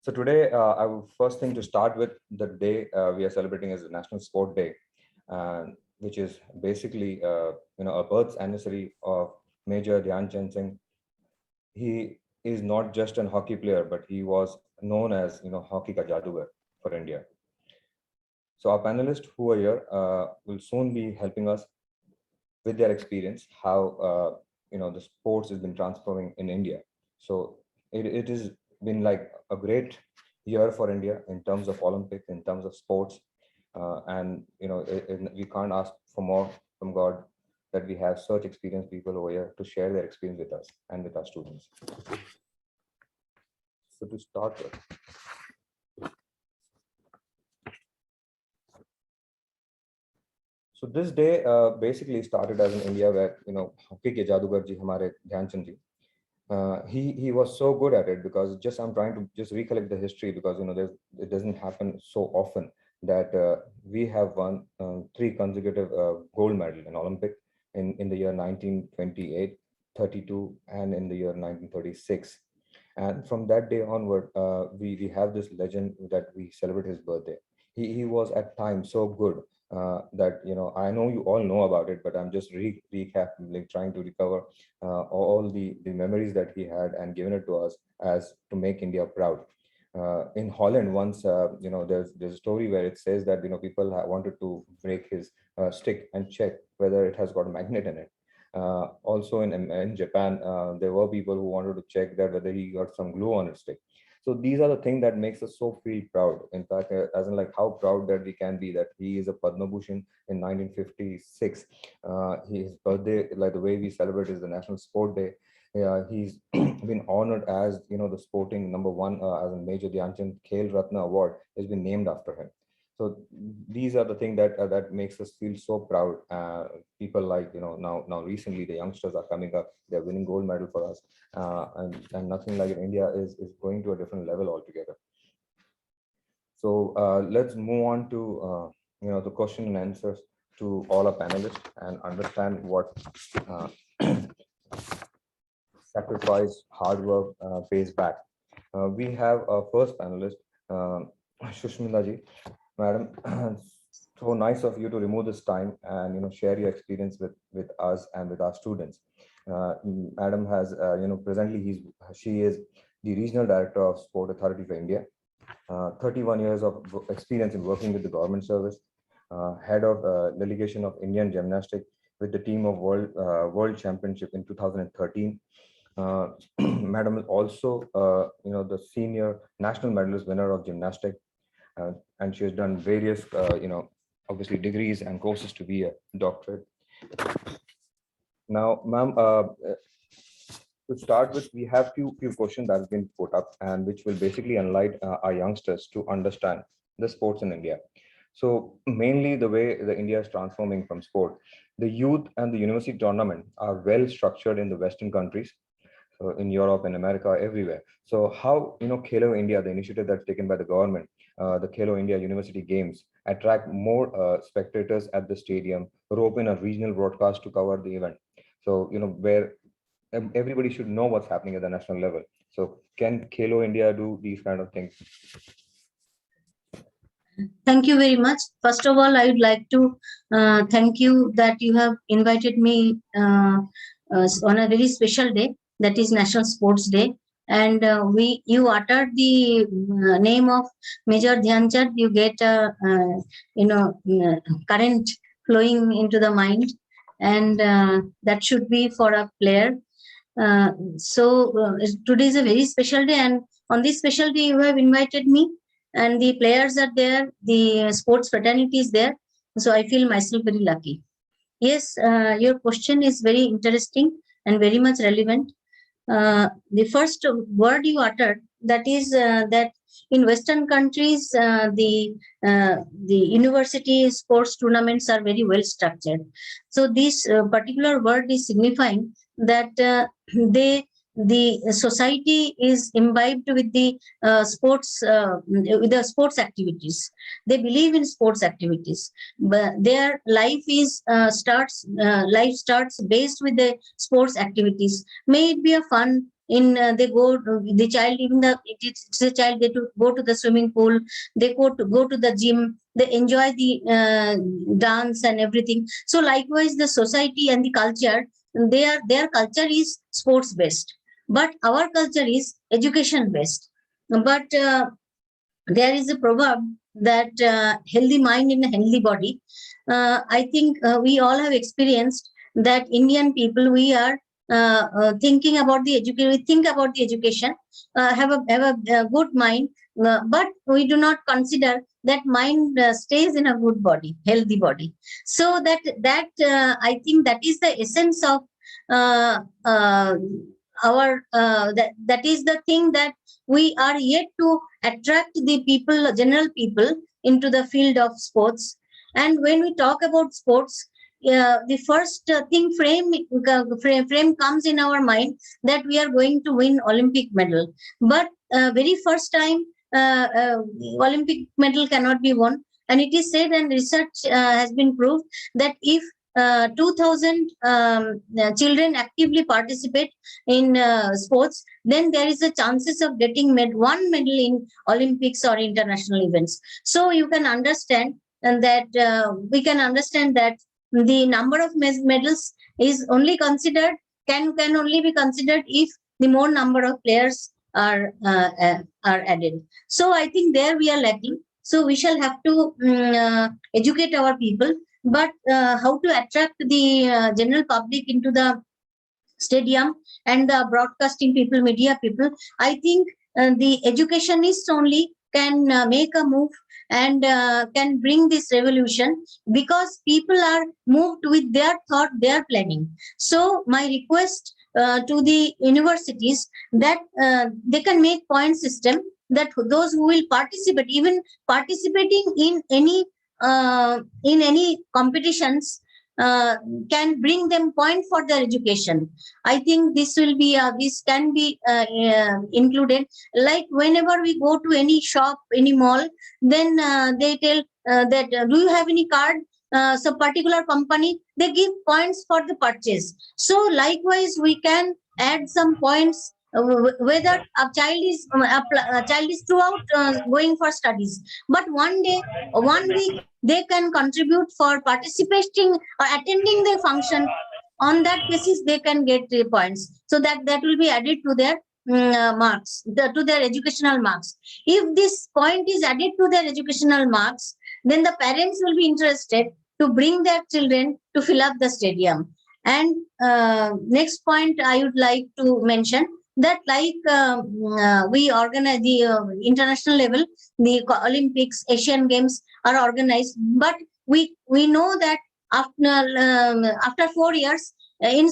So today, I would first thing to start with the day we are celebrating as the National Sport Day, which is basically a birth anniversary of Major Dhyan Chand Singh. He is not just an hockey player, but he was known as hockey ka jadugar for India. So our panelists who are here will soon be helping us with their experience how the sports has been transforming in India. So it has been like a great year for India in terms of Olympics, in terms of sports, and we can't ask for more from God that we have such experienced people over here to share their experience with us and with our students. So to start with, so this day basically started as in India where hockey ke jadugar ji hamare Dhyan Chand ji, he was so good at it because I'm trying to just recollect the history because it doesn't happen so often that we have won 3 consecutive gold medal in Olympic in the year 1928, 32, and in the year 1936. And from that day onward, we have this legend that we celebrate his birthday. He was at times so good that I know you all know about it, but I'm just recapping, like trying to recover all the memories that he had and given it to us as to make India proud. In Holland, once there's a story where it says that people wanted to break his stick and check whether it has got a magnet in it. Also in Japan, there were people who wanted to check that whether he got some glue on his stick. So these are the things that makes us so feel proud. In fact, as in like how proud that we can be that he is a Padma Bhushan in 1956. His birthday, like the way we celebrate, is the National Sport Day. He's been honored as the sporting #1 as a Major Dhyan Chand Khel Ratna Award has been named after him. So these are the things that makes us feel so proud. People like now recently the youngsters are coming up, they're winning gold medal for us, and nothing like in India is going to a different level altogether. So let's move on to the question and answers to all our panelists and understand what sacrifice, hard work pays back. We have our first panelist, Shushmita ji. Madam, so nice of you to remove this time and share your experience with us and with our students. Madam has presently she is the regional director of Sport Authority for India. 31 years of experience in working with the government service. Head of delegation of Indian gymnastic with the team of World Championship in 2013. Madam is also the senior national medalist winner of gymnastic. And she has done various, obviously degrees and courses to be a doctorate. Now, ma'am, to start with, we have few questions that have been put up and which will basically enlighten our youngsters to understand the sports in India. So mainly the way the India is transforming from sport, the youth and the university tournament are well structured in the Western countries. So in Europe and America, everywhere. So how, Khelo India, the initiative that's taken by the government, the Khelo India University Games, attract more spectators at the stadium, rope in a regional broadcast to cover the event. So, where everybody should know what's happening at the national level. So can Khelo India do these kind of things? Thank you very much. First of all, I would like to thank you that you have invited me on a very special day, that is National Sports Day. And you uttered the name of Major Dhyan Chand, you get current flowing into the mind, and that should be for a player. Today is a very special day, and on this special day you have invited me, and the players are there, the sports fraternity is there, so I feel myself very lucky. Yes, your question is very interesting and very much relevant. The first word you uttered, that is that in Western countries, the university sports tournaments are very well structured. So this particular word is signifying that the society is imbibed with the sports activities. They believe in sports activities, but their life starts based with the sports activities. May it be a fun they go the child, even it's a child, they to go to the swimming pool, they go to the gym, they enjoy the dance and everything. So likewise the society and the culture, their culture is sports based, but our culture is education based. But there is a proverb that healthy mind in a healthy body. I think we all have experienced that Indian people, we are thinking about the education, we think about the education, have a good mind, but we do not consider that mind stays in a good body, healthy body. So I think that is the essence of uh, uh, our that is the thing, that we are yet to attract the people, general people, into the field of sports. And when we talk about sports, the first thing frame comes in our mind, that we are going to win Olympic medal. But very first time, Olympic medal cannot be won. And it is said, and research has been proved, that if 2000 children actively participate in sports, then there is a chances of getting one medal in Olympics or international events. So you can understand, and that we can understand that the number of medals is only considered, can only be considered if the more number of players are added. So I think there we are lacking. So we shall have to educate our people. But how to attract the general public into the stadium and the broadcasting people, media people, I think the educationists only can make a move and can bring this revolution, because people are moved with their thought, their planning. So my request to the universities, that they can make point system, that those who will participate, even participating in any competitions, uh, can bring them point for their education. I think this can be included. Like whenever we go to any shop, any mall, then they tell that do you have any card? So particular company, they give points for the purchase. So likewise, we can add some points. Whether a child is throughout going for studies, but one day, one week, they can contribute for participating or attending the function. On that basis, they can get 3 points. So that will be added to their marks, to their educational marks. If this point is added to their educational marks, then the parents will be interested to bring their children to fill up the stadium. And next point I would like to mention, that like we organize the international level, the Olympics, Asian Games are organized, but we know that after 4 years, in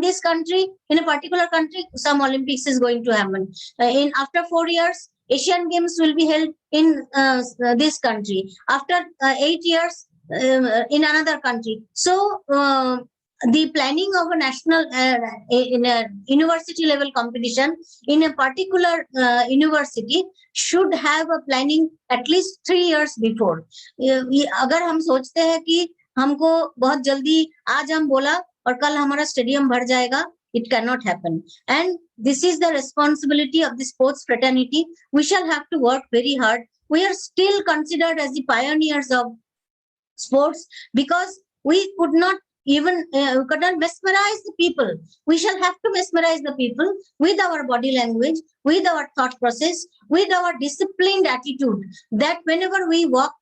this country, in a particular country, some Olympics is going to happen. In after 4 years, Asian Games will be held in this country. After 8 years, in another country. So the planning of a national in a university level competition in a particular university should have a planning at least 3 years before. अगर हम सोचते हैं कि हमको बहुत जल्दी आज हम बोला और कल हमारा स्टेडियम भर जाएगा, it cannot happen. And this is the responsibility of the sports fraternity. We shall have to work very hard. We are still considered as the pioneers of sports, because we could not even could not mesmerize the people. We shall have to mesmerize the people with our body language, with our thought process, with our disciplined attitude, that whenever we walk,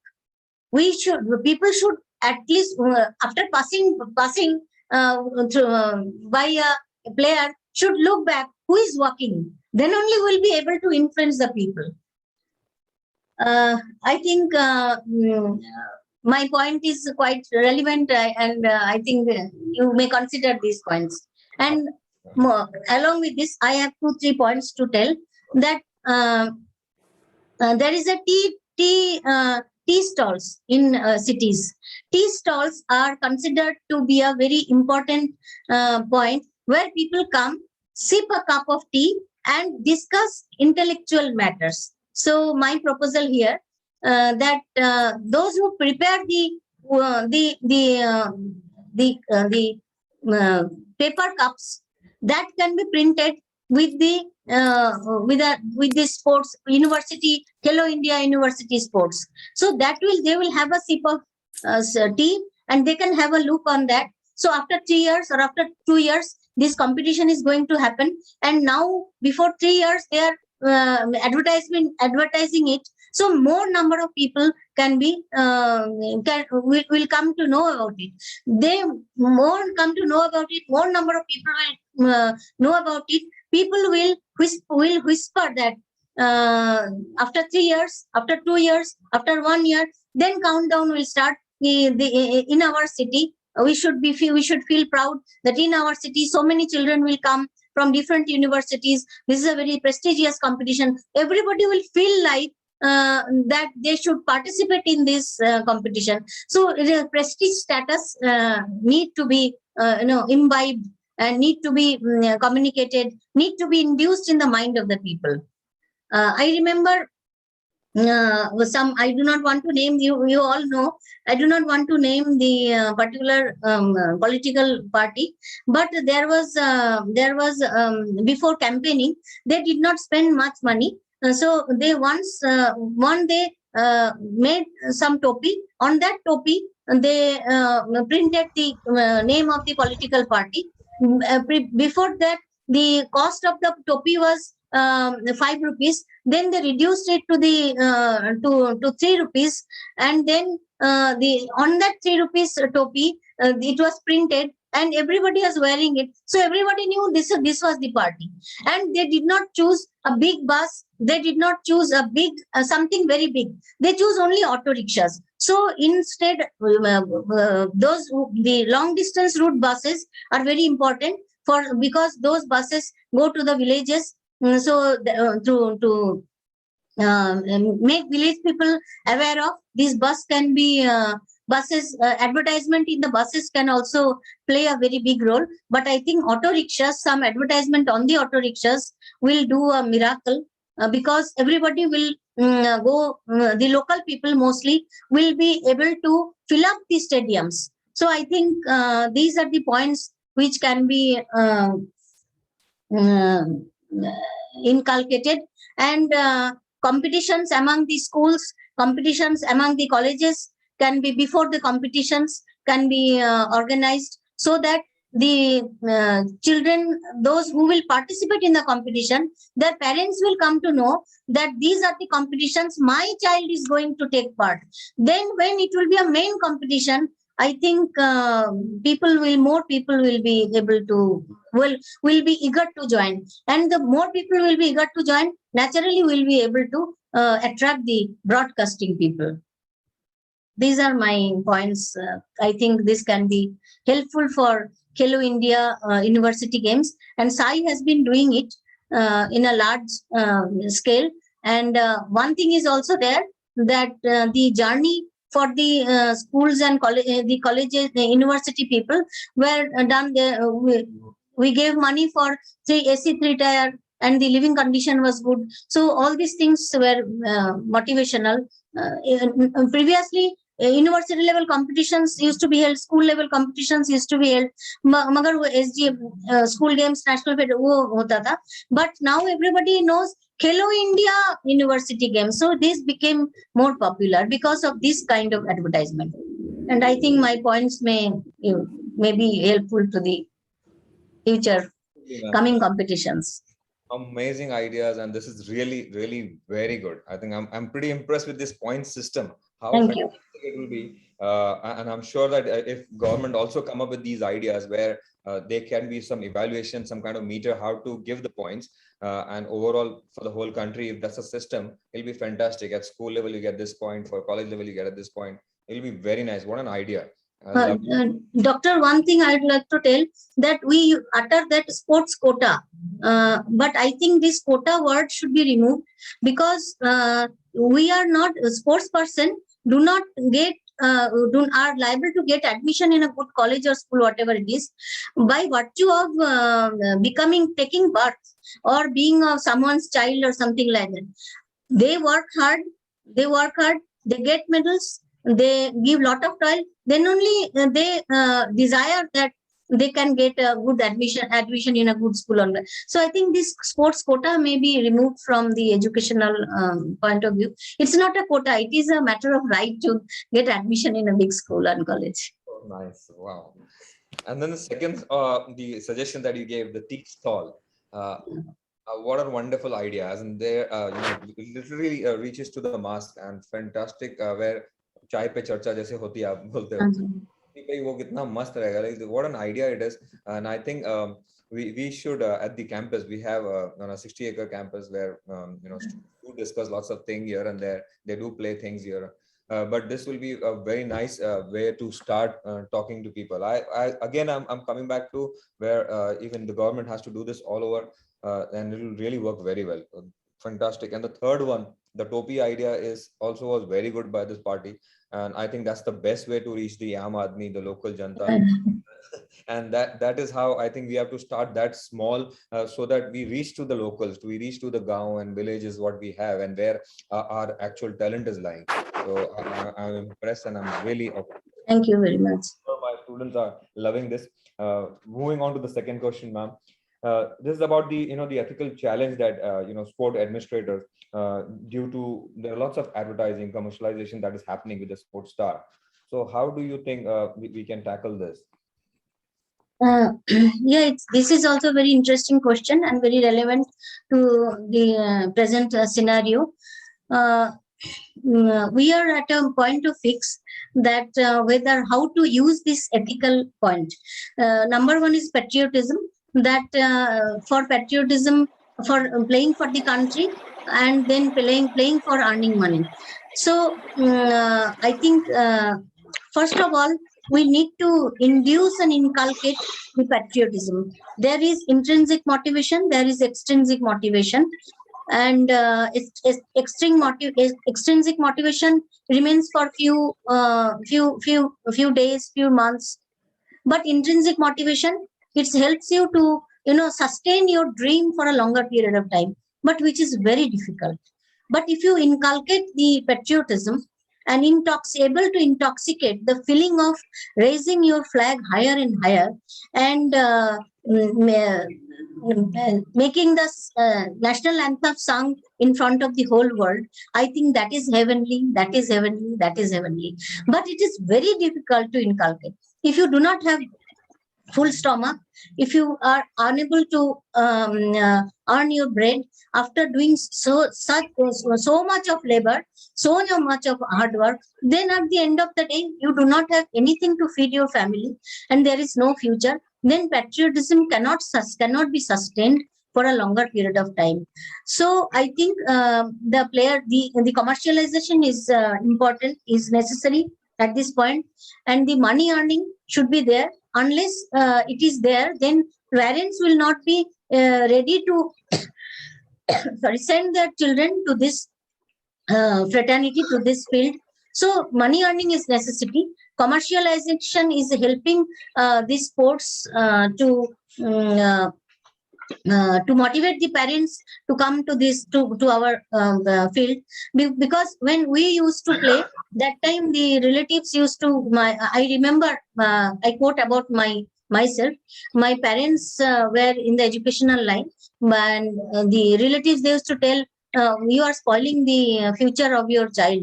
people should at least after passing through, by a player, should look back who is walking. Then only we'll be able to influence the people. I think my point is quite relevant, and I think you may consider these points. And along with this, I have 2-3 points to tell, that there is a tea stalls in cities. Tea stalls are considered to be a very important point, where people come, sip a cup of tea, and discuss intellectual matters. So my proposal here, that those who prepare the paper cups, that can be printed with the with the sports university, Hello India University Sports. So that they will have a sip of tea, and they can have a look on that. So after 3 years or after 2 years, this competition is going to happen. And now before 3 years, they are advertising it. So more number of people can be will come to know about it. They more come to know about it. More number of people will know about it. People will whisper that after 3 years, after 2 years, after 1 year, then countdown will start. In our city, we should feel proud that in our city so many children will come from different universities. This is a very prestigious competition. Everybody will feel like that they should participate in this competition. So the prestige status need to be imbibed, and need to be communicated, need to be induced in the mind of the people. I remember I do not want to name, you all know, I do not want to name the particular political party, but there was before campaigning, they did not spend much money. So they one day made some topi. On that topi, they printed the name of the political party. Before that, the cost of the topi was 5 rupees. Then they reduced it to the to 3 rupees, and then the on that 3 rupees topi, it was printed, and everybody was wearing it. So everybody knew this was the party. And they did not choose a big bus. They did not choose a big something very big. They choose only auto rickshaws. So instead, the long distance route buses are very important because those buses go to the villages. So to make village people aware of this bus can be buses, advertisement in the buses can also play a very big role. But I think auto rickshaws, some advertisement on the auto rickshaws will do a miracle, because everybody will go, the local people mostly will be able to fill up the stadiums. So I think these are the points which can be inculcated. And competitions among the schools, competitions among the colleges can be, before the competitions can be organized, so that the children, those who will participate in the competition, their parents will come to know that these are the competitions my child is going to take part. Then when it will be a main competition, I think more people will be able to, will be eager to join. And the more people will be eager to join, naturally we'll be able to attract the broadcasting people. These are my points. I think this can be helpful for Khelo India University Games. And Sai has been doing it in a large scale. And one thing is also there, that the journey for the schools and the colleges, the university people were done. We gave money for AC 3-tier, and the living condition was good. So all these things were motivational. Previously, university level competitions used to be held, school level competitions used to be held, magar wo SG school games national fed wo hota tha. But now everybody knows Khelo India University Games. So this became more popular because of this kind of advertisement. And I think my points may be helpful to the future coming competitions. Amazing ideas, and this is really very good. I think I'm pretty impressed with this point system. How Thank you. It will be, and I'm sure that if government also come up with these ideas where there can be some evaluation, some kind of meter how to give the points, and overall for the whole country, if that's a system, it'll be fantastic. At school level you get this point, for college level you get at this point. It'll be very nice. What an idea. Doctor, one thing I'd like to tell, that we utter that sports quota, but I think this quota word should be removed, because we are not a sports person, do not get are liable to get admission in a good college or school, whatever it is, by virtue of taking birth or being someone's child or something like that. They work hard, they get medals, they give lot of toil, then only they desire that they can get a good admission in a good school. So I think this sports quota may be removed from the educational point of view. It's not a quota, it is a matter of right to get admission in a big school and college. Oh, nice. Wow. And then the second, the suggestion that you gave, the tea stall. What a wonderful ideas, and there, it literally reaches to the mass and fantastic. Where chai pe charcha jaise hoti hai, aap bolte ho. भाई वो कितना मस्त रहेगा, like what an idea it is. And I think we should at the campus we have on a 60-acre campus where students do discuss lots of things here and there. They do play things here. But this will be a very nice way to start talking to people. I'm coming back to where even the government has to do this all over, and it will really work very well. Fantastic. And the third one, the Topi idea was very good by this party, and I think that's the best way to reach the Aam Aadmi, the local janta. And that is how I think we have to start that small, so that we reach to the locals, we reach to the gaon and villages what we have and where our actual talent is lying. So I'm impressed, and I'm really Thank you very much. My students are loving this. Moving on to the second question, ma'am. This is about the ethical challenge that sport administrators, due to there are lots of advertising commercialization that is happening with the sports star. So how do you think we can tackle this? Yeah, this is also a very interesting question and very relevant to the present scenario. We are at a point of fix that whether how to use this ethical point. Number one is patriotism, that for patriotism, for playing for the country, and then playing for earning money. So I think first of all, we need to induce and inculcate the patriotism. There is intrinsic motivation, there is extrinsic motivation, and extrinsic motivation remains for few days, few months, but intrinsic motivation, it helps you to sustain your dream for a longer period of time, but which is very difficult. But if you inculcate the patriotism and able to intoxicate the feeling of raising your flag higher and higher, and making the national anthem sung in front of the whole world, I think that is heavenly, that is heavenly, that is heavenly. But it is very difficult to inculcate. If you do not have full stomach, if you are unable to earn your bread after doing so much of labor, so much of hard work, then at the end of the day you do not have anything to feed your family and there is no future, then patriotism cannot be sustained for a longer period of time. So I think the commercialization is important, is necessary at this point, and the money earning should be there. Unless it is there, then parents will not be ready to send their children to this fraternity, to this field. So money earning is necessity. Commercialization is helping these sports to motivate the parents to come to this to our field, because when we used to play, that time the relatives used to I remember, I quote about myself, my parents were in the educational line, and the relatives, they used to tell, you are spoiling the future of your child.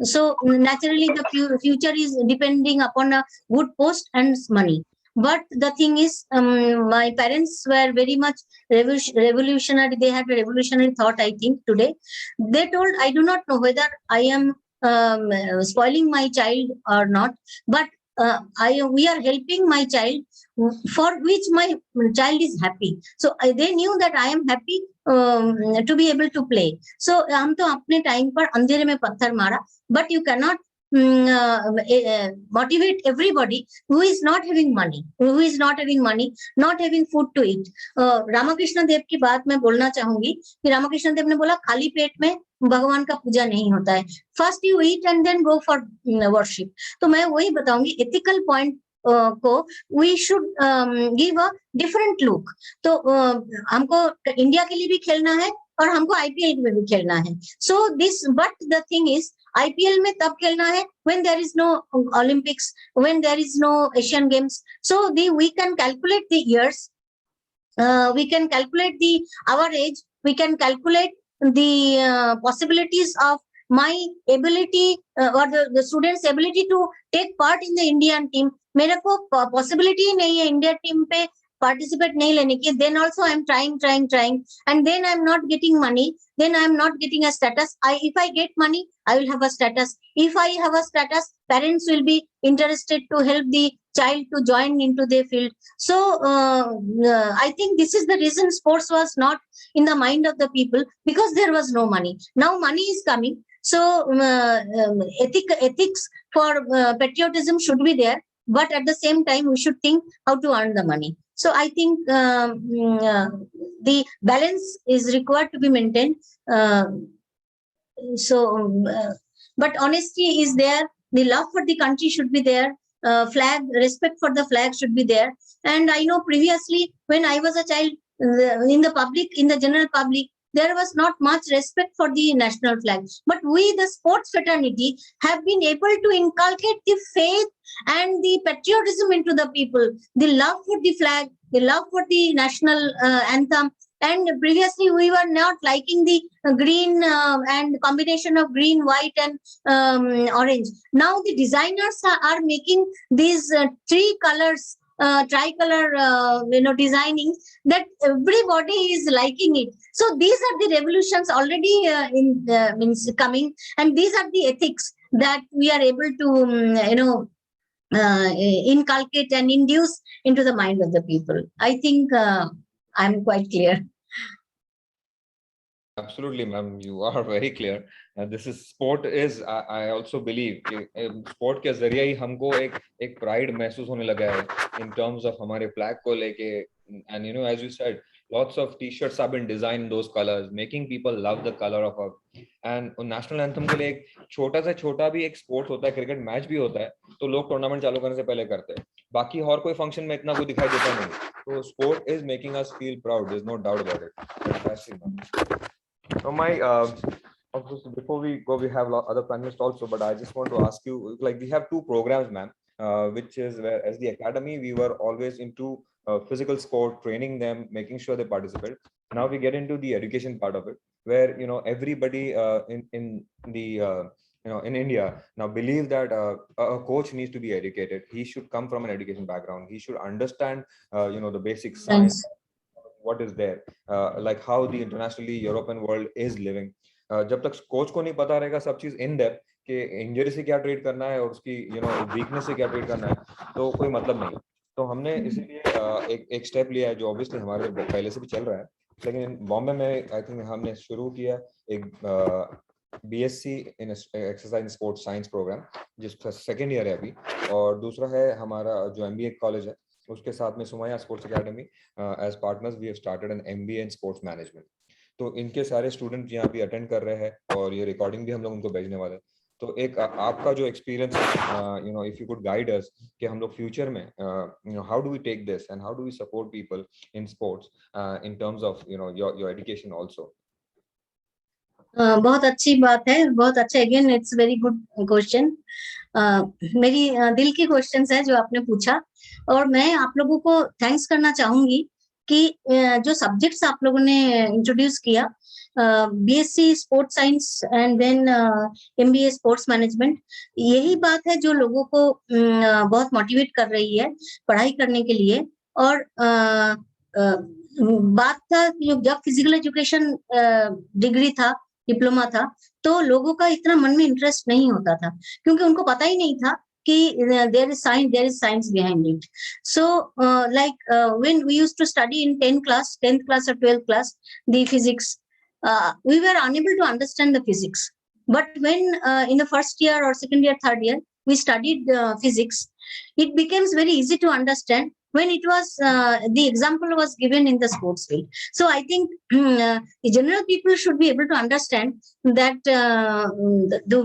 So naturally the future is depending upon a good post and money. But the thing is, my parents were very much revolutionary. They had a revolutionary thought, I think, today. They told, I do not know whether I am spoiling my child or not, but we are helping my child for which my child is happy. So they knew that I am happy to be able to play. So हम तो अपने time पर अंधेरे में पत्थर मारा, but you cannot motivate everybody who is not having money, not having food to eat. Ramakrishna Dev की बात मैं बोलना चाहूंगी कि रामकृष्ण देव ने बोला, खाली पेट में भगवान का पूजा नहीं होता है. First you eat and then go for worship. तो मैं वही बताऊंगी, एथिकल पॉइंट को we should give a different look. तो हमको इंडिया के लिए भी खेलना है और हमको आईपीएल में भी खेलना है. So this, but the thing is, IPL में तब खेलना है when there is no Olympics, when there is no Asian Games. So we can calculate the years, we can calculate our age, we can calculate the possibilities of my ability or the students' ability to take part in the Indian team. मेरे को possibility ही नहीं है India team पे participate नहीं लेने की. Then also I'm trying, and then I'm not getting money. Then I'm not getting a status. If I get money, I will have a status. If I have a status, parents will be interested to help the child to join into the field. So I think this is the reason sports was not in the mind of the people, because there was no money. Now money is coming. So ethics for patriotism should be there, but at the same time we should think how to earn the money. So I think the balance is required to be maintained. But honesty is there. The love for the country should be there. Respect for the flag should be there. And I know previously when I was a child, in the general public, there was not much respect for the national flag. But we, the sports fraternity, have been able to inculcate the faith and the patriotism into the people, the love for the flag, the love for the national anthem. And previously we were not liking the green and combination of green, white and orange. Now the designers are making these three colors, tricolor, designing, that everybody is liking it. So these are the revolutions already means coming, and these are the ethics that we are able to inculcate and induce into the mind of the people. I think I'm quite clear. Absolutely, ma'am. You are very clear. This is sport is. I also believe sport के जरिए ही हमको एक pride महसूस होने लगा है in terms of हमारे flag को लेके. And as you said, lots of T-shirts have been designed in those colors, making people love the color of our. And national anthem के लिए एक छोटा से छोटा भी एक sport होता है, cricket match भी होता है, तो लोग tournament चालू करने से पहले करते हैं. बाकी और कोई function में इतना कोई दिखाई देता नहीं. So sport is making us feel proud. There's no doubt about it. Fantastic. So before we go, we have other panelists also, but I just want to ask you, like, we have two programs, ma'am, which is where as the academy, we were always into physical sport, training them, making sure they participate. Now we get into the education part of it, where, everybody in India now believe that a coach needs to be educated. He should come from an education background. He should understand, the basic science. Thanks. What is there, like how the internationally European world is living. जब तक coach को नहीं पता रहेगा सब चीज in depth कि injury से क्या ट्रीट करना है और उसकी वीकनेस से क्या ट्रीट करना है, तो कोई मतलब नहीं. तो हमने इसीलिए एक स्टेप लिया है जो ऑब्वियसली हमारे पहले से भी चल रहा है, लेकिन बॉम्बे में आई थिंक हमने शुरू किया एक BSc इन एक्सरसाइज स्पोर्ट्स साइंस प्रोग्राम, जिसका सेकेंड ईयर है अभी, और दूसरा है हमारा जो MBA कॉलेज है उसके साथ में Sumaiya sports academy as partners we have started an MBA in sports management. तो इनके सारे स्टूडेंट यहाँ पे अटेंड कर रहे हैं और ये रिकॉर्डिंग भी हम लोग उनको भेजने वाले हैं. तो एक आपका जो एक्सपीरियंस है, if you could guide us कि हम लोग फ्यूचर में how do we take this and how do we support people in sports in terms of your education also. बहुत अच्छी बात है, बहुत अच्छा. Again it's very good question. मेरी दिल की क्वेश्चंस है जो आपने पूछा, और मैं आप लोगों को थैंक्स करना चाहूंगी कि जो सब्जेक्ट्स आप लोगों ने इंट्रोड्यूस किया, BSc sports science and then MBA sports management, यही बात है जो लोगों को बहुत मोटिवेट कर रही है पढ़ाई करने के लिए. और बात था जब फिजिकल एजुकेशन डिग्री था, डिप्लोमा था, तो लोगों का इतना मन में इंटरेस्ट नहीं होता था, क्योंकि उनको पता ही नहीं था कि there is science behind it. So when we used to study in 10th class or 12th class, the physics, we were unable to understand the physics. But when in the first year or second year, third year, we studied physics, it becomes very easy to understand when it was the example was given in the sports field. So I think the general people should be able to understand that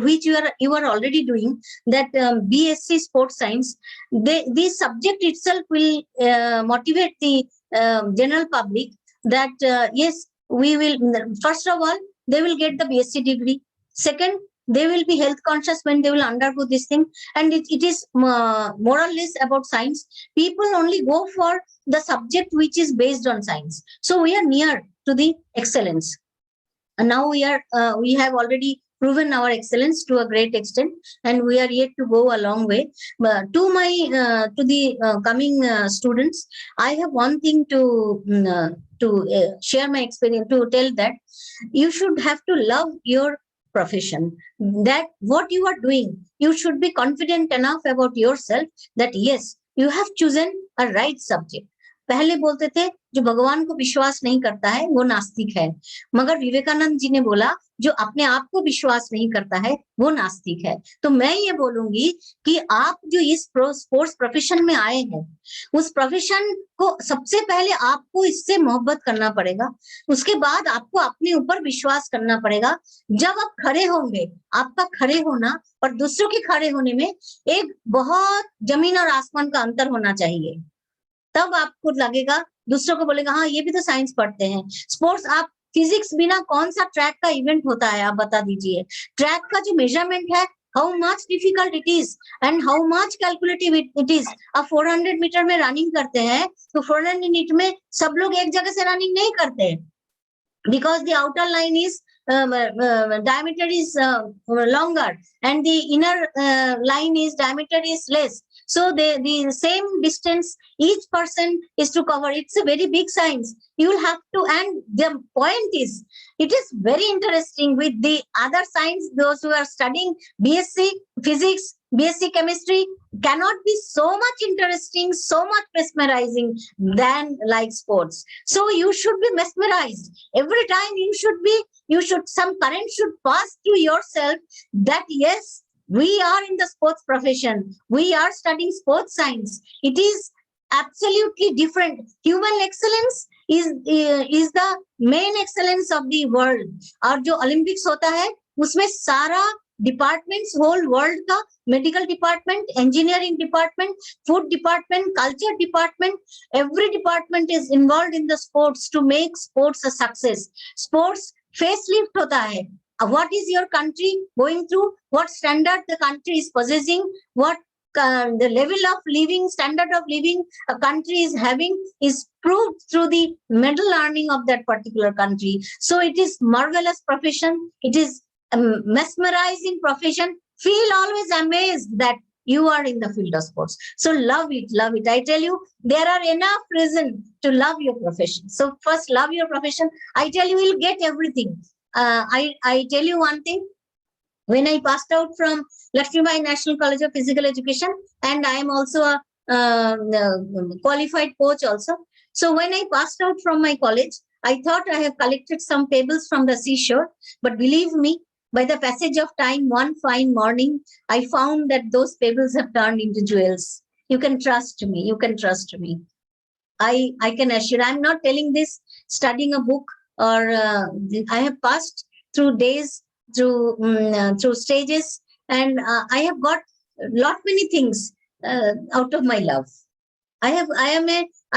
which you are already doing, that BSc sports science, the subject itself will motivate the general public that yes, we will, first of all, they will get the BSc degree. Second, they will be health conscious when they will undergo this thing. And it is more or less about science. People only go for the subject which is based on science. So we are near to the excellence. And now we have already proven our excellence to a great extent, and we are yet to go a long way. But to the coming students, I have one thing to share my experience, to tell that you should have to love your profession, that what you are doing, you should be confident enough about yourself that yes, you have chosen a right subject. पहले बोलते थे जो भगवान को विश्वास नहीं करता है वो नास्तिक है, मगर विवेकानंद जी ने बोला जो अपने आप को विश्वास नहीं करता है वो नास्तिक है। तो मैं ये बोलूंगी कि आप जो इस स्पोर्ट्स प्रोफेशन में आए हैं, उस प्रोफेशन को सबसे पहले आपको इससे मोहब्बत करना पड़ेगा, उसके बाद आपको अपने ऊपर विश्वास करना पड़ेगा। जब आप खड़े होंगे, आपका खड़े होना और दूसरों के खड़े होने में एक बहुत जमीन और आसमान का अंतर होना चाहिए। तब आपको लगेगा, दूसरों को बोलेगा हाँ ये भी तो साइंस पढ़ते हैं। स्पोर्ट्स, आप फिजिक्स बिना कौन सा ट्रैक का इवेंट होता है, आप बता दीजिए। ट्रैक का जो मेजरमेंट है, how much difficult it is and how much calculative it is. आप 400 मीटर में रनिंग करते हैं तो 400 मीटर में सब लोग एक जगह से रनिंग नहीं करते, because the outer line is diameter is longer and the inner line is diameter is less. So the same distance each person is to cover. It's a very big science. You will have to, and the point is, it is very interesting with the other science. Those who are studying BSc Physics, BSc Chemistry cannot be so much interesting, so much mesmerizing than like sports. So you should be mesmerized. Every time some current should pass through yourself that yes, we are in the sports profession. We are studying sports science. It is absolutely different. Human excellence is the main excellence of the world. और जो Olympics होता है उसमें सारा departments, whole world का, medical department, engineering department, food department, culture department, every department is involved in the sports to make sports a success. Sports facelift होता है। What is your country going through? What standard the country is possessing? What the level of living, standard of living a country is having is proved through the medal earning of that particular country. So it is marvelous profession. It is a mesmerizing profession. Feel always amazed that you are in the field of sports. So love it, love it. I tell you, there are enough reasons to love your profession. So first love your profession. I tell you, you'll get everything. I tell you one thing. When I passed out from Lakshmibai National College of Physical Education, and I am also a qualified coach also. So when I passed out from my college, I thought I have collected some pebbles from the seashore. But believe me, by the passage of time, one fine morning, I found that those pebbles have turned into jewels. You can trust me. You can trust me. I can assure. I'm not telling this studying a book, or I have passed through days, through stages, and I have got lot many things out of my love. I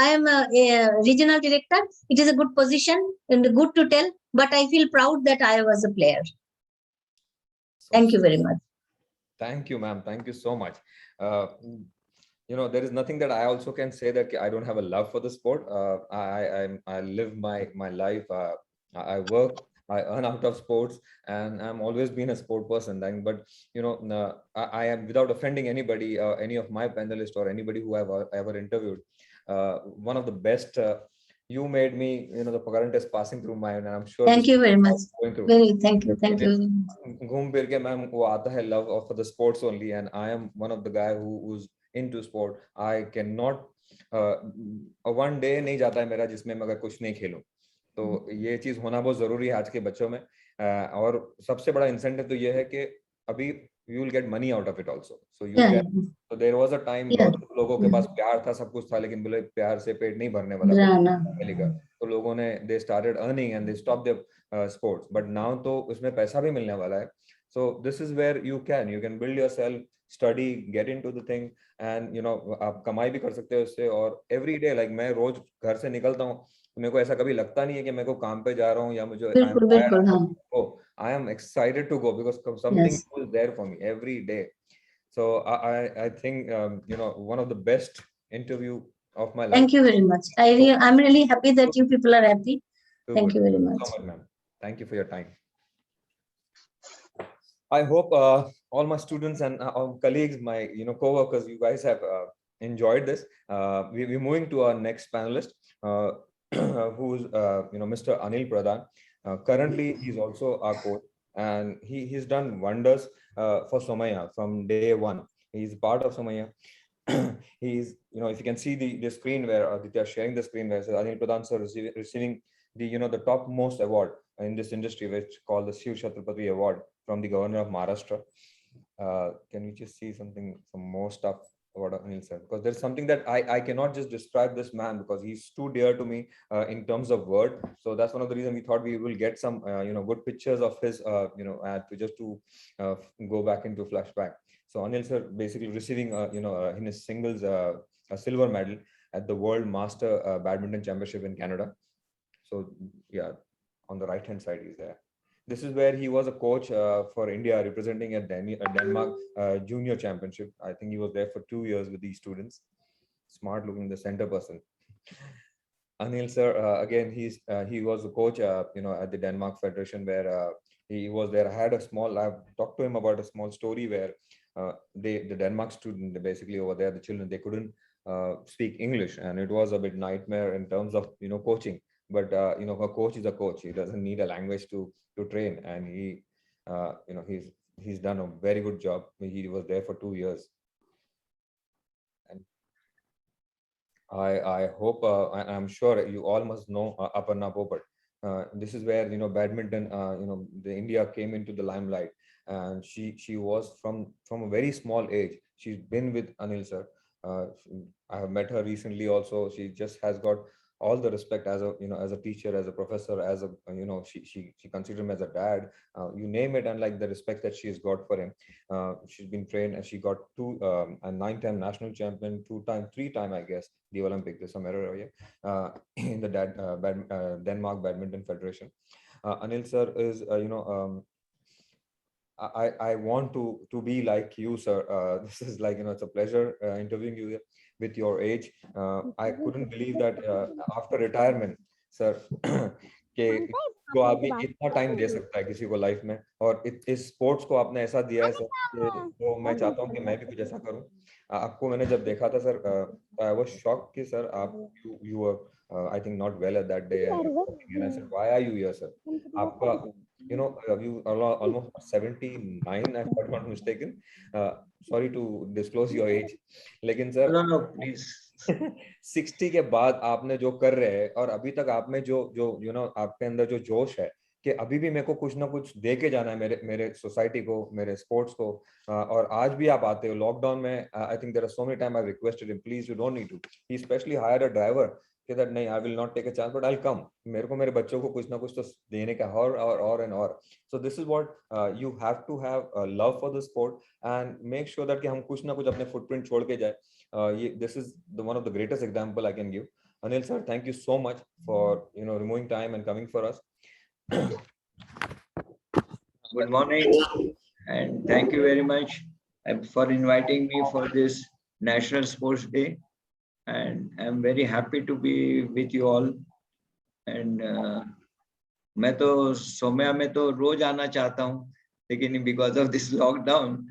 am a regional director. It is a good position and good to tell, but I feel proud that I was a player. Thank you very much. Thank you, ma'am. Thank you so much. You know, there is nothing that I also can say that I don't have a love for the sport. I live my life. I work, I earn out of sports, and I'm always been a sport person. But you know, I am, without offending anybody, any of my panelists or anybody who I've ever interviewed, one of the best. You made me, you know, the current is passing through my, and I'm sure. Thank you very much. Thank you. घूम फिर के ma'am वो आता है love of the sports only, and I am one of the guy who's into sport. I cannot one day नहीं जाता है मेरा जिसमें मैं अगर कुछ नहीं खेलूं, तो ये चीज होना बहुत जरूरी है आज के बच्चों में। और सबसे बड़ा इंसेंटिव तो ये है कि अभी you will get money out of it also. So you can, so there was a time लोगों के पास प्यार था, सब कुछ था, लेकिन बोले प्यार से पेट नहीं भरने वाला मिलेगा, तो लोगों ने they started earning and they stopped their sports. But now तो उसमें पैसा भी मिलने वाला है. So this is where you can build yourself, study, get into the thing, and you know आप कमाई भी कर सकते हो उससे। और every day, like मैं रोज घर से निकलता हूँ, मेरे को ऐसा कभी लगता नहीं है कि मैं को काम पे जा रहा हूँ या मुझे I am excited to go because something Yes. was there for me every day. So I think one of the best interview of my life. Thank you very much. I'm really happy that you people are happy. So Thank good. you very Thank much. you so much, ma'am. Thank you for your time. I hope all my students and colleagues, my co-workers, you guys have enjoyed this. We're moving to our next panelist, who's Mr. Anil Pradhan. Currently, he's also our coach, and he's done wonders for Somaiya from day one. He's part of Somaiya. He's, if you can see the screen where Aditya is sharing the screen where Anil Pradhan sir receiving the topmost award in this industry, which called the Shiv Chhatrapati Award from the governor of Maharashtra. Can we just see some more stuff about Anil sir? Because there's something that I cannot just describe this man because he's too dear to me in terms of word. So that's one of the reasons we thought we will get some good pictures of his to go back into flashback. So Anil sir basically receiving in his singles a silver medal at the World Master Badminton Championship in Canada. So yeah, on the right hand side he's there. This is where he was a coach for India, representing at Denmark Junior Championship. I think he was there for 2 years with these students. Smart looking, the center person. Anil sir, again, he was a coach, at the Denmark Federation where he was there. I've talked to him about a small story where the Denmark student, basically over there, the children, they couldn't speak English, and it was a bit nightmare in terms of coaching. But a coach is a coach. He doesn't need a language to train, and he's done a very good job. He was there for 2 years, and I hope I'm sure you all must know Aparna Popat. This is where badminton the India came into the limelight, and she was from a very small age. She's been with Anil sir. I have met her recently also. She just has got all the respect as a teacher, as a professor, as a she considers him as a dad, you name it, and like the respect that she's got for him. She's been trained, and she got a 9-time national champion, 3-time I guess the Olympic. There's some error here in the Denmark Badminton Federation. Anil sir is I want to be like you, sir. This is like it's a pleasure interviewing you with your age. I couldn't believe that after retirement, sir, कि जो आदमी इतना time दे सकता है किसी को life में, और इस स्पोर्ट्स को आपने ऐसा दिया है सर कि तो मैं चाहता हूँ कि मैं भी कुछ ऐसा करूँ. आपको मैंने जब देखा था सर, आई वाज शॉक्ड कि सर आप you were I think not well at that day, and I said, why are you here, sir? आपका you are almost 79 if I'm not mistaken. Sorry to disclose your age, लेकिन sir no please 60 के बाद आपने जो कर रहे हैं, और अभी तक आप में जो आपके अंदर जो जोश है कि अभी भी मेरे को कुछ ना कुछ दे के जाना है मेरे सोसाइटी को, मेरे स्पोर्ट्स को, और आज भी आप आते हो लॉकडाउन में. I think there are so many time I requested him, please you don't need to. He specially hired a driver कि दैट नहीं, I will not take a chance but I will come. मेरे को मेरे बच्चों को कुछ ना कुछ तो देने का, और एंड और. So this is what you have to have love for the sport and make sure that कि हम कुछ ना कुछ अपने फुटप्रिंट छोड़ के जाए. This is one of the greatest example I can give. Anil sir, thank you so much for removing time and coming for us. good morning and thank you very much for inviting me for this National Sports Day, and I'm very happy to be with you all. And मैं तो सोम्या में तो रोज आना चाहता हूँ, लेकिन because of this lockdown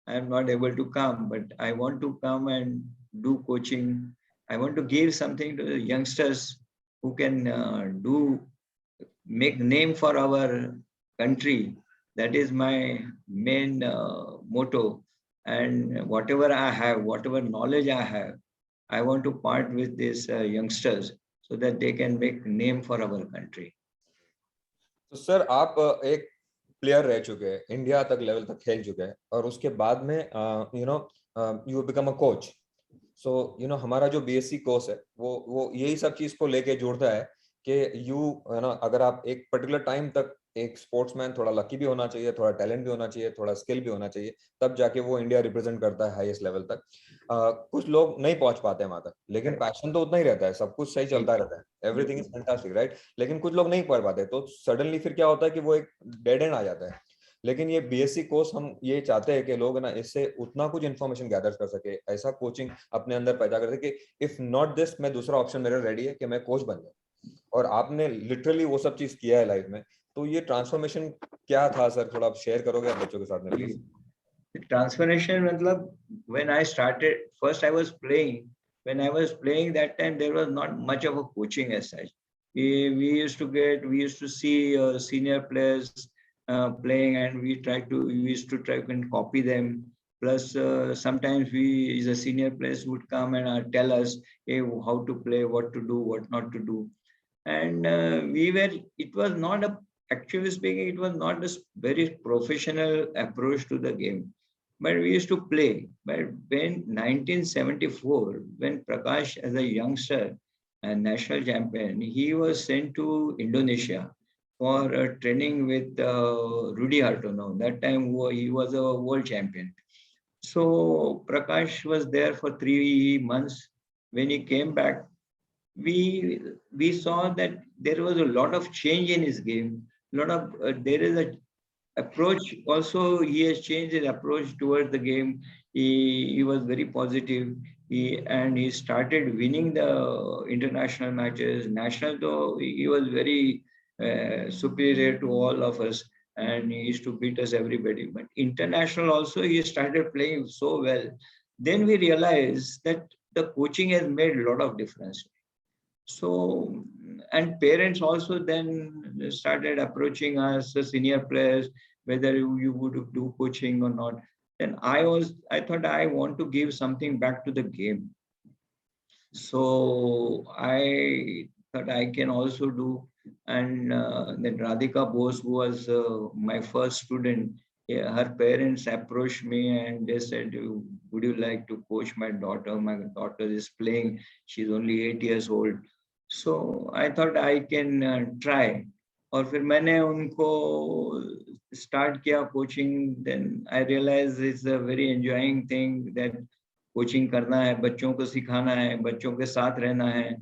I'm not able to come, but I want to come and do coaching. I want to give something to the youngsters who can make name for our country. That is my main motto. And whatever I have, whatever knowledge I have, I want to part with these youngsters so that they can make name for our country. So sir, आप एक player रह चुके हैं, India तक level तक खेल चुके हैं, और उसके बाद में यू बिकम अ कोच. सो हमारा जो बीएससी कोर्स है वो यही सब चीज को लेके जोड़ता है कि है ना, अगर आप एक पर्टिकुलर टाइम तक एक स्पोर्ट्समैन थोड़ा लकी भी होना चाहिए, थोड़ा टैलेंट भी होना चाहिए, थोड़ा स्किल भी होना चाहिए, तब जाके वो इंडिया रिप्रेजेंट करता है हाईएस्ट लेवल तक। कुछ लोग नहीं पहुंच पाते हैं वहां तक, लेकिन पैशन तो उतना ही रहता है, सब कुछ सही चलता रहता है, एवरीथिंग इज फैंटास्टिक, राइट। लेकिन कुछ लोग नहीं पढ़ पाते, तो सडनली फिर क्या होता है कि वो एक डेड एंड आ जाता है। लेकिन ये बीएससी कोर्स हम ये चाहते हैं कि लोग ना इससे उतना कुछ इन्फॉर्मेशन गैदर कर सके, ऐसा कोचिंग अपने अंदर पैदा कर सके कि इफ नॉट दिस, मैं दूसरा ऑप्शन मेरा रेडी है कि मैं कोच बन जाऊं। और आपने लिटरली वो सब चीज किया है लाइफ में। तो ये ट्रांसफॉर्मेशन क्या था सर, थोड़ा आप शेयर करोगे आप बच्चों के साथ में please? Transformation matlab, when I started, first I was playing. When I was playing that time, there was not much of a coaching as such. We used to see senior players playing, and we used to try and copy them. Plus, sometimes the senior players would come and tell us, hey, how to play, what to do, what not to do. And it was not a, actually speaking, it was not a very professional approach to the game, but we used to play. But when 1974, when Prakash as a youngster and national champion, he was sent to Indonesia for training with Rudy Hartono. That time he was a world champion. So Prakash was there for 3 months. When he came back, we saw that there was a lot of change in his game. Lot of there is a approach also. He has changed his approach towards the game. He was very positive. He started winning the international matches. National though he was very superior to all of us, and he used to beat us everybody. But international also he started playing so well. Then we realized that the coaching has made a lot of difference. So, and parents also then started approaching us, the senior players, whether you would do coaching or not. Then I thought I want to give something back to the game. So I thought I can also do. And then Radhika Bose, who was my first student, yeah, her parents approached me and they said, would you like to coach my daughter? My daughter is playing. She's only 8 years old. So I thought I can try. और फिर मैंने उनको start किया coaching. Then I realized it's a very enjoying thing that coaching करना है, बच्चों को सिखाना है, बच्चों के साथ रहना है.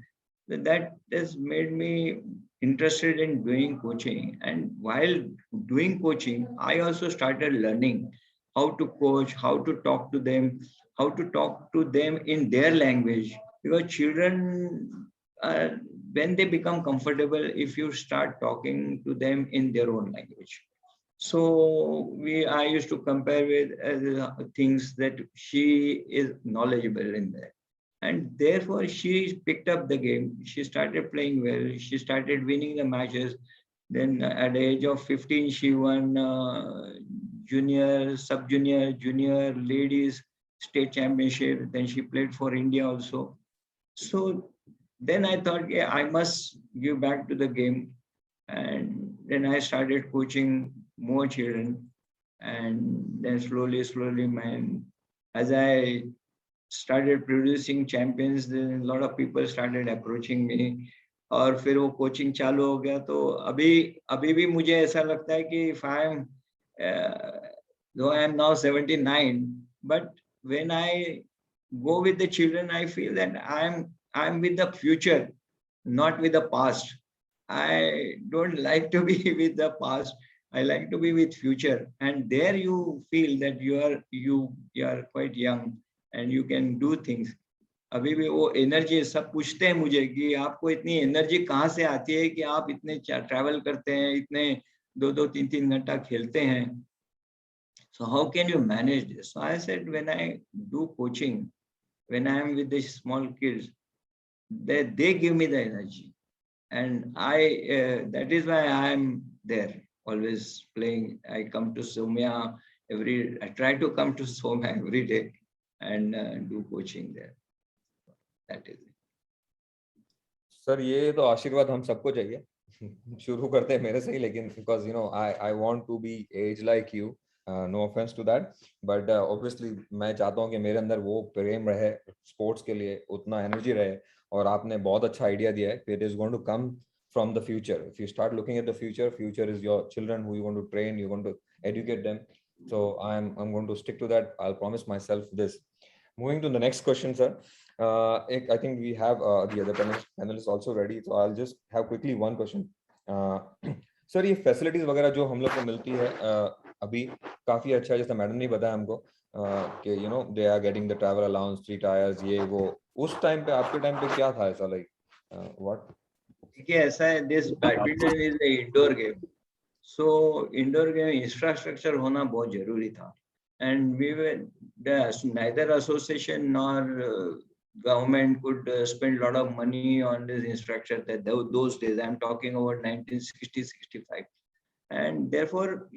That has made me interested in doing coaching. And while doing coaching, I also started learning how to coach, how to talk to them, how to talk to them in their language. Because children, when they become comfortable, if you start talking to them in their own language. So I used to compare with things that she is knowledgeable in that. And therefore she picked up the game. She started playing well. She started winning the matches. Then at the age of 15, she won junior, sub-junior, junior, ladies state championship. Then she played for India also. So then I thought, yeah, I must give back to the game. And then I started coaching more children. And then slowly, man, as I started producing champions, then a lot of people started approaching me. और फिर वो coaching चालू हो गया. तो अभी भी मुझे ऐसा लगता है कि if I'm though I am now 79, but when I go with the children, I feel that I'm with the future, not with the past. I don't like to be with the past. I like to be with future. And there you feel that you are quite young and you can do things. अभी भी वो energy, सब पूछते हैं मुझे कि आपको इतनी एनर्जी कहाँ से आती है कि आप इतने ट्रैवल करते हैं, इतने 2-3 घंटा खेलते हैं. So how can you manage this? So I said, when I do coaching, when I am with the small kids, they give me the energy. And that is why I am there, always playing. I come to Somya I try to come to Somya every day and do coaching there. That is it. Sir ये तो आशीर्वाद हम सबको चाहिए. शुरू करते हैं मेरे से ही, लेकिन because I want to be as like you, no offence to that, but obviously मैं चाहता हूँ कि मेरे अंदर वो प्रेम रहे स्पोर्ट्स के लिए, उतना एनर्जी रहे. और आपने बहुत अच्छा आइडिया दिया है. It is going to come from the future. If you start looking at the future, future is your children who you want to train, you want to educate them. So I'm going to stick to that. I'll promise myself this. Moving to the next question, sir. I think we have the other panelists also ready. So I'll just have quickly one question. Sir ये facilities वगैरह जो हम लोग को मिलती है अभी काफी अच्छा है, जैसा मैडम ने बताया हमको कि you know they are getting the travel allowance, 3 tiers, ये वो। उस टाइम पे, आपके टाइम पे क्या था ऐसा, लाइक व्हाट? देखिए ऐसा है, this badminton is a indoor game, so indoor game infrastructure होना बहुत जरूरी था, and we were neither association nor government could spend a lot of money on this infrastructure that those days. I'm talking about 1960-65, and therefore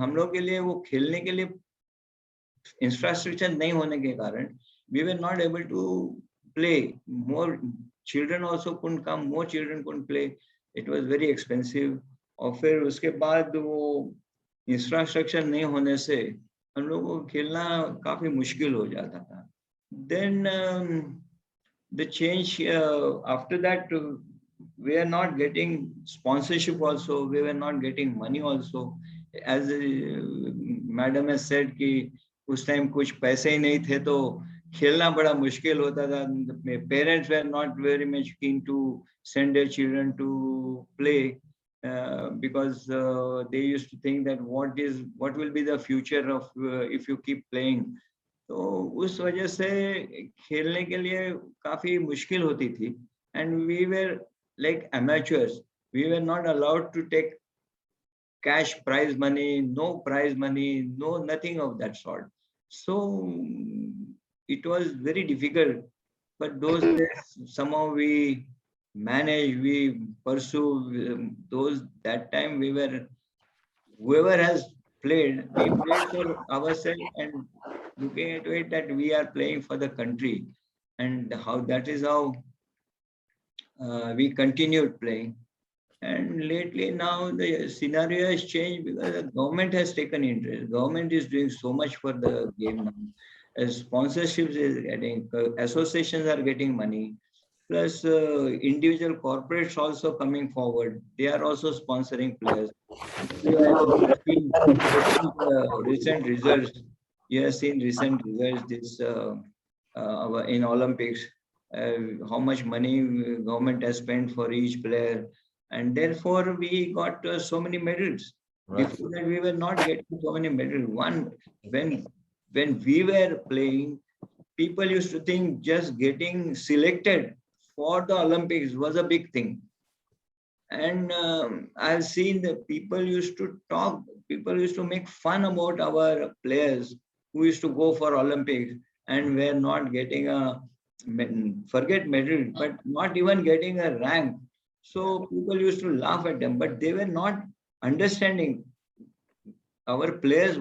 हम लोग के लिए वो खेलने के लिए इंफ्रास्ट्रक्चर नहीं होने के कारण we were not able to play. More children also couldn't come, more children couldn't play. It was very expensive. और फिर उसके बाद वो इंफ्रास्ट्रक्चर नहीं होने से हम लोगों को खेलना काफी मुश्किल हो जाता था. Then the change after that, we are not getting sponsorship also, we were not getting money also. As madam has said कि उस टाइम कुछ पैसे ही नहीं थे तो खेलना बड़ा मुश्किल होता था. Parents were not very much keen to send their children to play because they used to think that what will be the future of if you keep playing. तो उस वजह से खेलने के लिए काफी मुश्किल होती थी. And we were like amateurs, we were not allowed to take cash prize money, no prize money, no nothing of that sort. So it was very difficult, but those days somehow we managed, we pursue those. That time we were, whoever has played, we played for ourselves and looking at it that we are playing for the country, and how that is how we continued playing. And lately now the scenario has changed because the government has taken interest. Government is doing so much for the game now. As sponsorships is getting, associations are getting money, plus individual corporates also coming forward. They are also sponsoring players. You have seen recent results. You have seen recent results this in Olympics. How much money government has spent for each player, and therefore we got so many medals. Right. Before that we were not getting so many medals. One, when we were playing, people used to think just getting selected for the Olympics was a big thing. And I've seen that people used to talk, people used to make fun about our players who used to go for Olympics and were not getting a, forget medal, but not even getting a rank. So people used to laugh at them, but they were not understanding our players,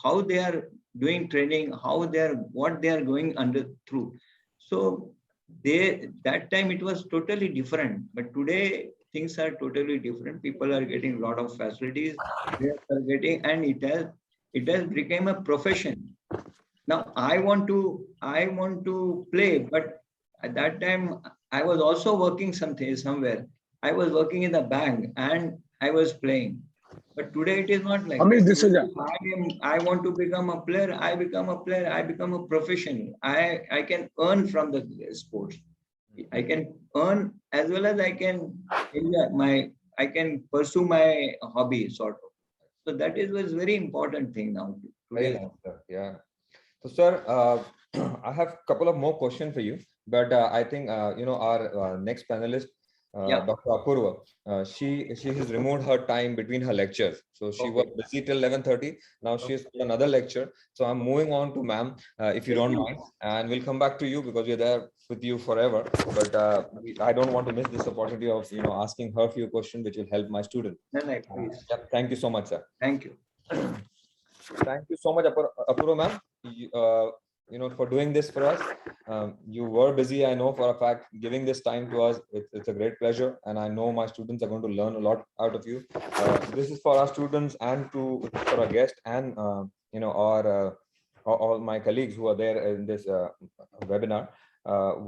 how they are doing training, what they are going through. So that time it was totally different, but today things are totally different. People are getting a lot of facilities, they are getting, and it has become a profession. Now I want to play, but at that time I was also working somewhere. I was working in the bank and I was playing. But today it is not like that. I want to become a player, I become a player, I become a professional. I can earn from the sports. I can earn as well as I can pursue my hobby sort of. So that was very important thing now. Very nice, sir. Yeah. So sir, I have a couple of more questions for you, but I think our next panelist, Dr. Apurva, she has removed her time between her lectures, so she was busy till 11:30. Now she has got another lecture, so I'm moving on to ma'am, if you don't mind, and we'll come back to you because we're there with you forever. But I don't want to miss this opportunity of asking her a few questions which will help my student. Please. Thank you so much, sir. Thank you. Thank you so much, Apurva ma'am. For doing this for us. You were busy, I know for a fact. Giving this time to us, it's a great pleasure, and I know my students are going to learn a lot out of you. This is for our students and for our guests and all my colleagues who are there in this webinar.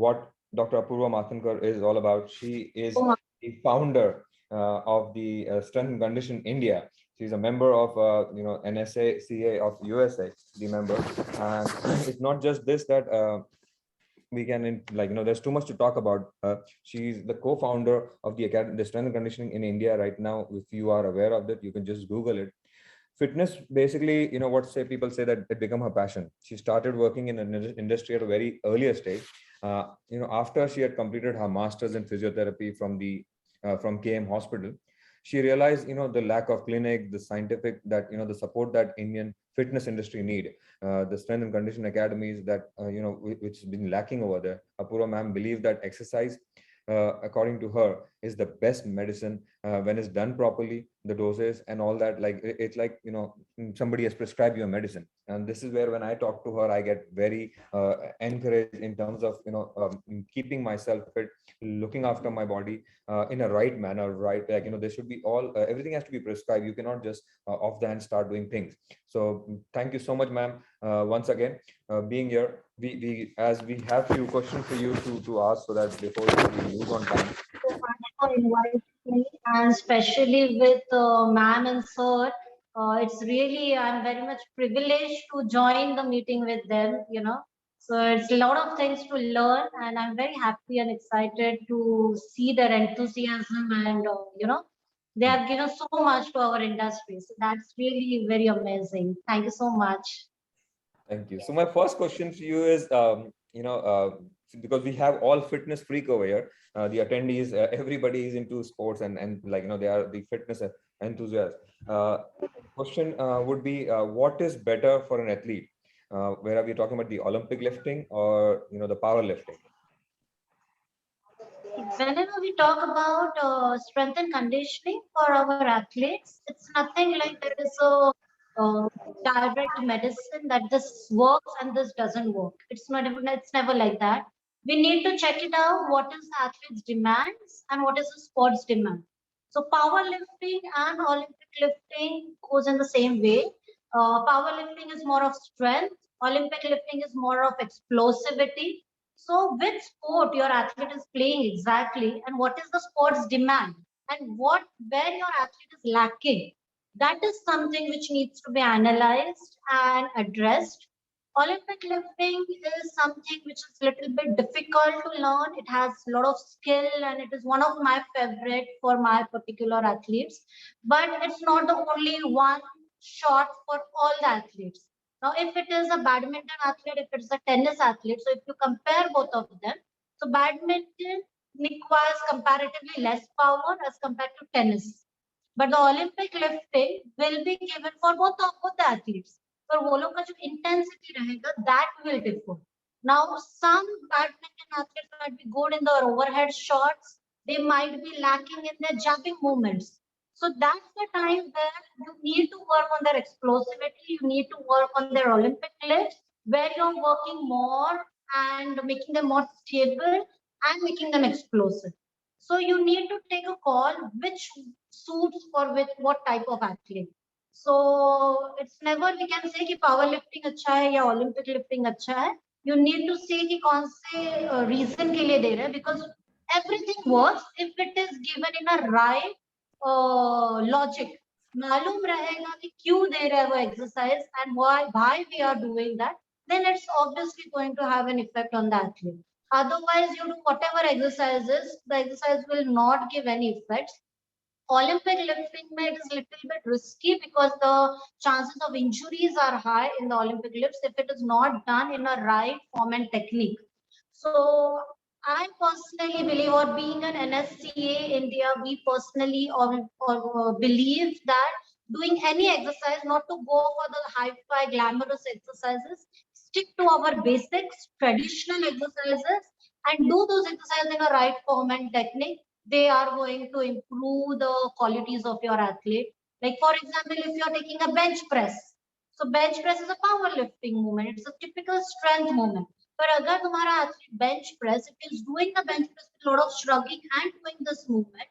What Dr. Apurva Mathankar is all about. She is the founder of the Strength and Condition India. She's a member of NSA of USA, the member. And it's not just this that we can there's too much to talk about. She's the co-founder of the academy, the Strength and Conditioning in India right now. If you are aware of that, you can just Google it. Fitness, basically, people say that it became her passion. She started working in an industry at a very earlier stage. After she had completed her master's in physiotherapy from KM Hospital, she realized the lack of clinic, the scientific, that the support that Indian fitness industry need, the Strength and Condition academies that which has been lacking over there. Apurva ma'am believed that exercise, according to her, is the best medicine when it's done properly, the doses and all that. Like it's like somebody has prescribed you a medicine. And this is where, when I talk to her, I get very encouraged in terms of keeping myself fit, looking after my body in a right manner, right? Like there should be everything has to be prescribed. You cannot just off the hand start doing things. So thank you so much, ma'am, once again being here. We as we have few questions for you to ask, so that before we lose on time. For inviting me, and especially with ma'am and sir. It's really, I'm very much privileged to join the meeting with them, So it's a lot of things to learn, and I'm very happy and excited to see their enthusiasm, and, they have given so much to our industry. So that's really very amazing. Thank you so much. Thank you. So my first question for you is, because we have all fitness freak over here, the attendees, everybody is into sports and they are the fitness enthusiasts. Question would be, what is better for an athlete? Where are we talking about, the Olympic lifting or the power lifting? Whenever we talk about strength and conditioning for our athletes, it's nothing like there is a direct medicine that this works and this doesn't work. It's never like that. We need to check it out. What is the athlete's demands and what is the sport's demand? So powerlifting and Olympic lifting goes in the same way. Powerlifting is more of strength. Olympic lifting is more of explosivity. So which sport your athlete is playing exactly, and what is the sport's demand, and where your athlete is lacking, that is something which needs to be analyzed and addressed. Olympic lifting is something which is a little bit difficult to learn. It has a lot of skill, and it is one of my favorite for my particular athletes. But it's not the only one shot for all the athletes. Now, if it is a badminton athlete, if it's a tennis athlete, so if you compare both of them, so badminton requires comparatively less power as compared to tennis. But the Olympic lifting will be given for both the athletes. पर वो लोग का जो intensity रहेगा, that will differ. Now, some badminton athletes might be good in their overhead shots. They might be lacking in their jumping movements. So that's the time where you need to work on their explosivity. You need to work on their Olympic lifts, where you're working more and making them more stable and making them explosive. So you need to take a call which suits for what type of athlete. So it's never we can say कि powerlifting अच्छा है या Olympic lifting अच्छा है. You need to see कि कौन से reason के लिए दे रहे हैं, because everything works if it is given in a right logic. मालूम रहेगा कि क्यों दे रहे हैं वो exercise and why we are doing that, then it's obviously going to have an effect on the athlete. Otherwise, you do whatever exercises, the exercise will not give any effects. Olympic lifting it is a little bit risky because the chances of injuries are high in the Olympic lifts if it is not done in a right form and technique. So I personally believe, or being an NSCA India, we personally believe that doing any exercise, not to go for the high-fi glamorous exercises, stick to our basics, traditional exercises, and do those exercises in a right form and technique. They are going to improve the qualities of your athlete. Like, for example, if you're taking a bench press, so bench press is a powerlifting movement. It's a typical strength movement. But अगर तुम्हारा athlete bench press, if he's doing the bench press with a lot of shrugging and doing this movement,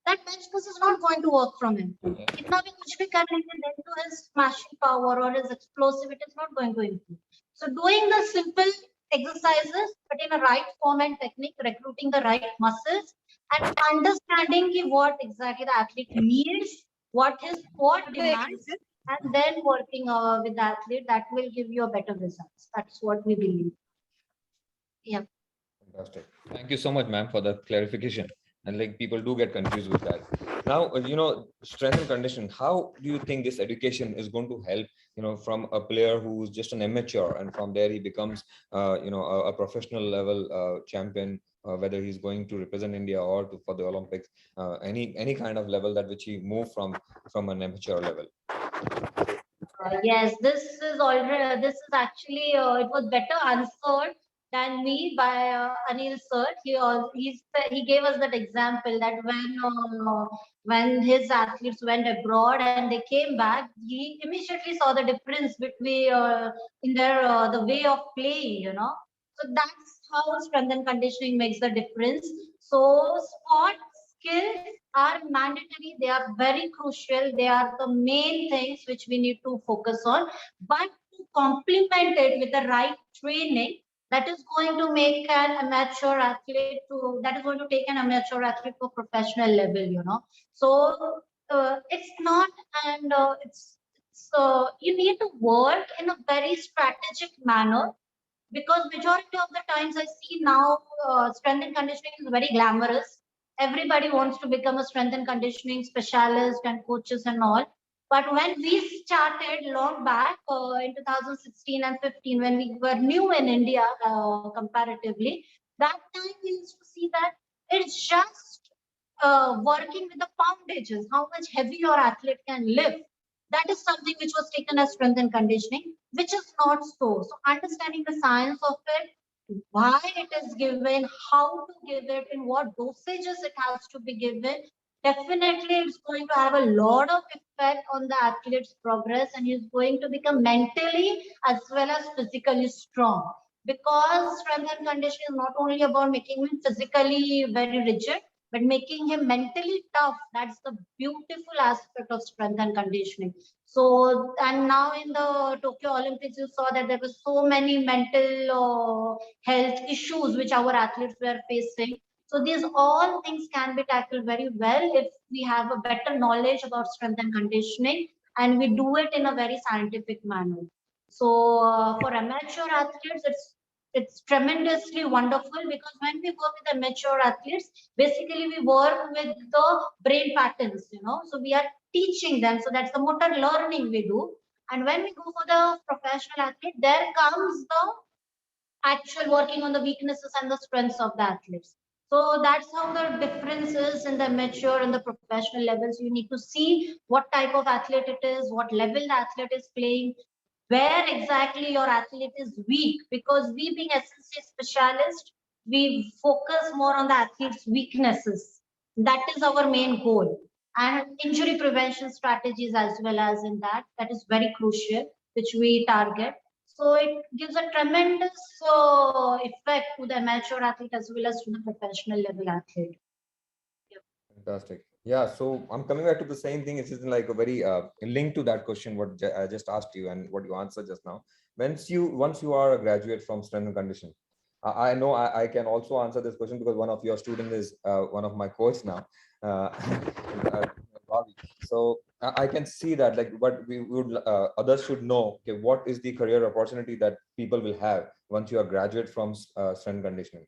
that bench press is not going to work from him. कितना भी कुछ भी करेंगे, then to his smashing power or his explosivity is not going to improve. So doing the simple exercises, but in a right form and technique, recruiting the right muscles, and understanding what exactly the athlete needs, what his sport demands, and then working with the athlete, that will give you a better results. That's what we believe. Yeah. Fantastic. Thank you so much, ma'am, for that clarification. And like people do get confused with that. Now, strength and conditioning, how do you think this education is going to help, from a player who's just an amateur and from there he becomes, a professional level champion, whether he's going to represent India or for the Olympics, any kind of level that which he moved from an amateur level. Yes, this is actually it was better answered than me by Anil sir. He gave us that example that when his athletes went abroad and they came back, he immediately saw the difference between in their the way of playing. So that's how strength and conditioning makes the difference. So sport skills are mandatory. They are very crucial. They are the main things which we need to focus on. But to complement it with the right training, that is going to make an amateur athlete that is going to take an amateur athlete to a professional level. So it's not, and you need to work in a very strategic manner, because majority of the times I see now strength and conditioning is very glamorous. Everybody wants to become a strength and conditioning specialist and coaches and all. But when we started long back in 2016 and 15, when we were new in India comparatively, that time we used to see that it's just working with the poundages, how much heavy your athlete can lift. That is something which was taken as strength and conditioning, which is not so. So understanding the science of it, why it is given, how to give it, in what dosages it has to be given, definitely it's going to have a lot of effect on the athlete's progress, and he's going to become mentally as well as physically strong. Because strength and conditioning is not only about making him physically very rigid, but making him mentally tough. That's the beautiful aspect of strength and conditioning. So, and now in the Tokyo Olympics, you saw that there were so many mental health issues which our athletes were facing. So these all things can be tackled very well if we have a better knowledge about strength and conditioning, and we do it in a very scientific manner. So for amateur athletes, it's tremendously wonderful, because when we work with amateur athletes, basically we work with the brain patterns. So we are teaching them. So that's the motor learning we do. And when we go for the professional athlete, there comes the actual working on the weaknesses and the strengths of the athletes. So that's how the difference is in the amateur and the professional levels. You need to see what type of athlete it is, what level the athlete is playing, where exactly your athlete is weak, because we being SNC specialists, we focus more on the athlete's weaknesses. That is our main goal. And injury prevention strategies as well as in that is very crucial, which we target. So it gives a tremendous effect to the amateur athlete as well as to the professional level athlete. Fantastic. Yeah, so I'm coming back to the same thing. It's just like a very linked to that question what I just asked you and what you answered just now. Once you are a graduate from strength and conditioning, I know I can also answer this question because one of your students is one of my coach now. Bobby. So I can see that like what we would others should know. Okay, what is the career opportunity that people will have once you are graduate from strength and conditioning?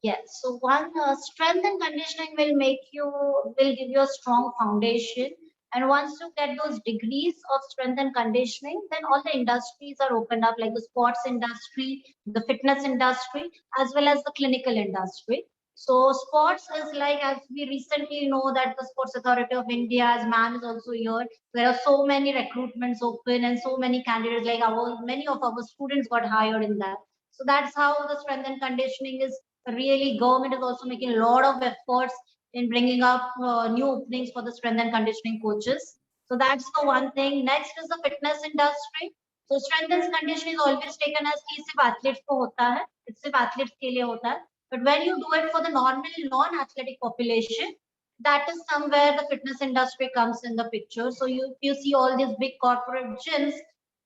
Yes. So one strength and conditioning will give you a strong foundation. And once you get those degrees of strength and conditioning, then all the industries are opened up, like the sports industry, the fitness industry, as well as the clinical industry. So sports is like, as we recently know that the Sports Authority of India, as ma'am is also here, there are so many recruitments open and so many candidates, like many of our students got hired in that. So that's how the strength and conditioning is really, government is also making a lot of efforts in bringing up new openings for the strength and conditioning coaches. So that's the one thing. Next is the fitness industry. So strength and conditioning is always taken as कि सिर्फ athletes को होता है, it's सिर्फ athletes के लिए होता है. But when you do it for the normal non-athletic population, that is somewhere the fitness industry comes in the picture. So you see all these big corporate gyms,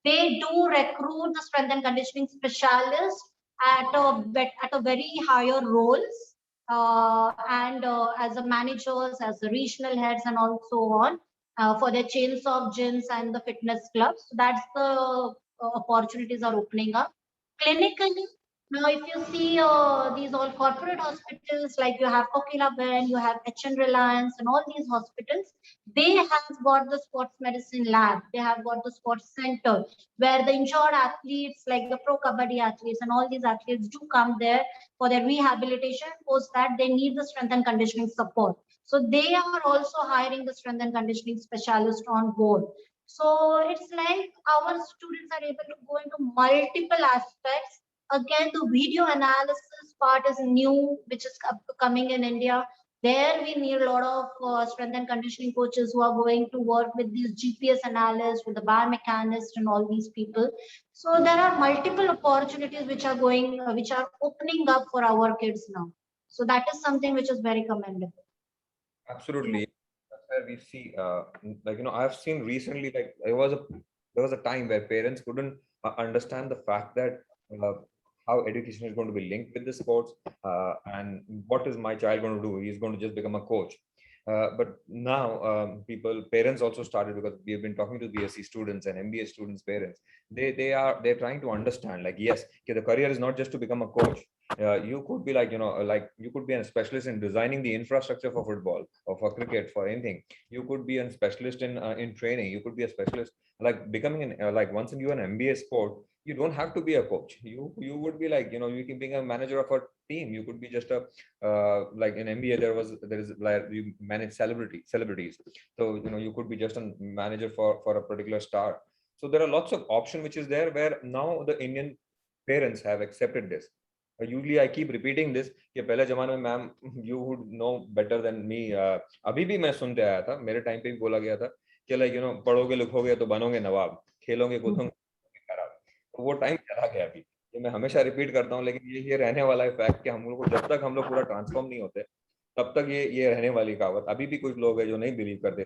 they do recruit the strength and conditioning specialists at a very higher roles, and as a managers, as the regional heads, and also on for their chains of gyms and the fitness clubs. So that's the opportunities are opening up. Clinically, now if you see these all corporate hospitals, like you have Kokila Ben, you have HN Reliance, and all these hospitals, they have got the sports medicine lab, they have got the sports center, where the injured athletes, like the pro kabaddi athletes and all these athletes, do come there for their rehabilitation. Post that, they need the strength and conditioning support. So they are also hiring the strength and conditioning specialist on board. So it's like our students are able to go into multiple aspects. Again, the video analysis part is new, which is coming in India. There we need a lot of strength and conditioning coaches who are going to work with these GPS analysts, with the biomechanists and all these people. So there are multiple opportunities which are going, which are opening up for our kids now. So that is something which is very commendable. Absolutely. That's where we see, like, I've seen recently, like, there was a time where parents couldn't understand the fact that uh, how education is going to be linked with the sports, and what is my child going to do? He's going to just become a coach. But now, parents also started, because we have been talking to BSc students and MBA students' parents. They're trying to understand, like, yes, okay, the career is not just to become a coach. You could be like, like, you could be a specialist in designing the infrastructure for football or for cricket, for anything. You could be a specialist in training. You could be a specialist, like, becoming like, once you an MBA sport, you don't have to be a coach. You would be like, you can be a manager of a team. You could be just a like in MBA, there is like, you manage celebrities. So you could be just a manager for a particular star. So there are lots of options which is there, where now the Indian parents have accepted this. Usually I keep repeating this कि पहले जमाने में ma'am, you would know better than me. अभी भी मैं सुनते आया था, मेरे टाइम पे भी बोला गया था कि like, पढ़ोगे लिखोगे तो बनोगे नवाब, खेलोगे कूदोगे खराब. तो वो टाइम चला गया अभी. ये मैं हमेशा रिपीट करता हूँ, लेकिन ये रहने वाला है फैक्ट कि हम लोग को, जब तक हम लोग पूरा ट्रांसफॉर्म नहीं होते, तब तक ये रहने वाली कहावत. अभी भी कुछ लोग हैं जो नहीं बिलीव करते,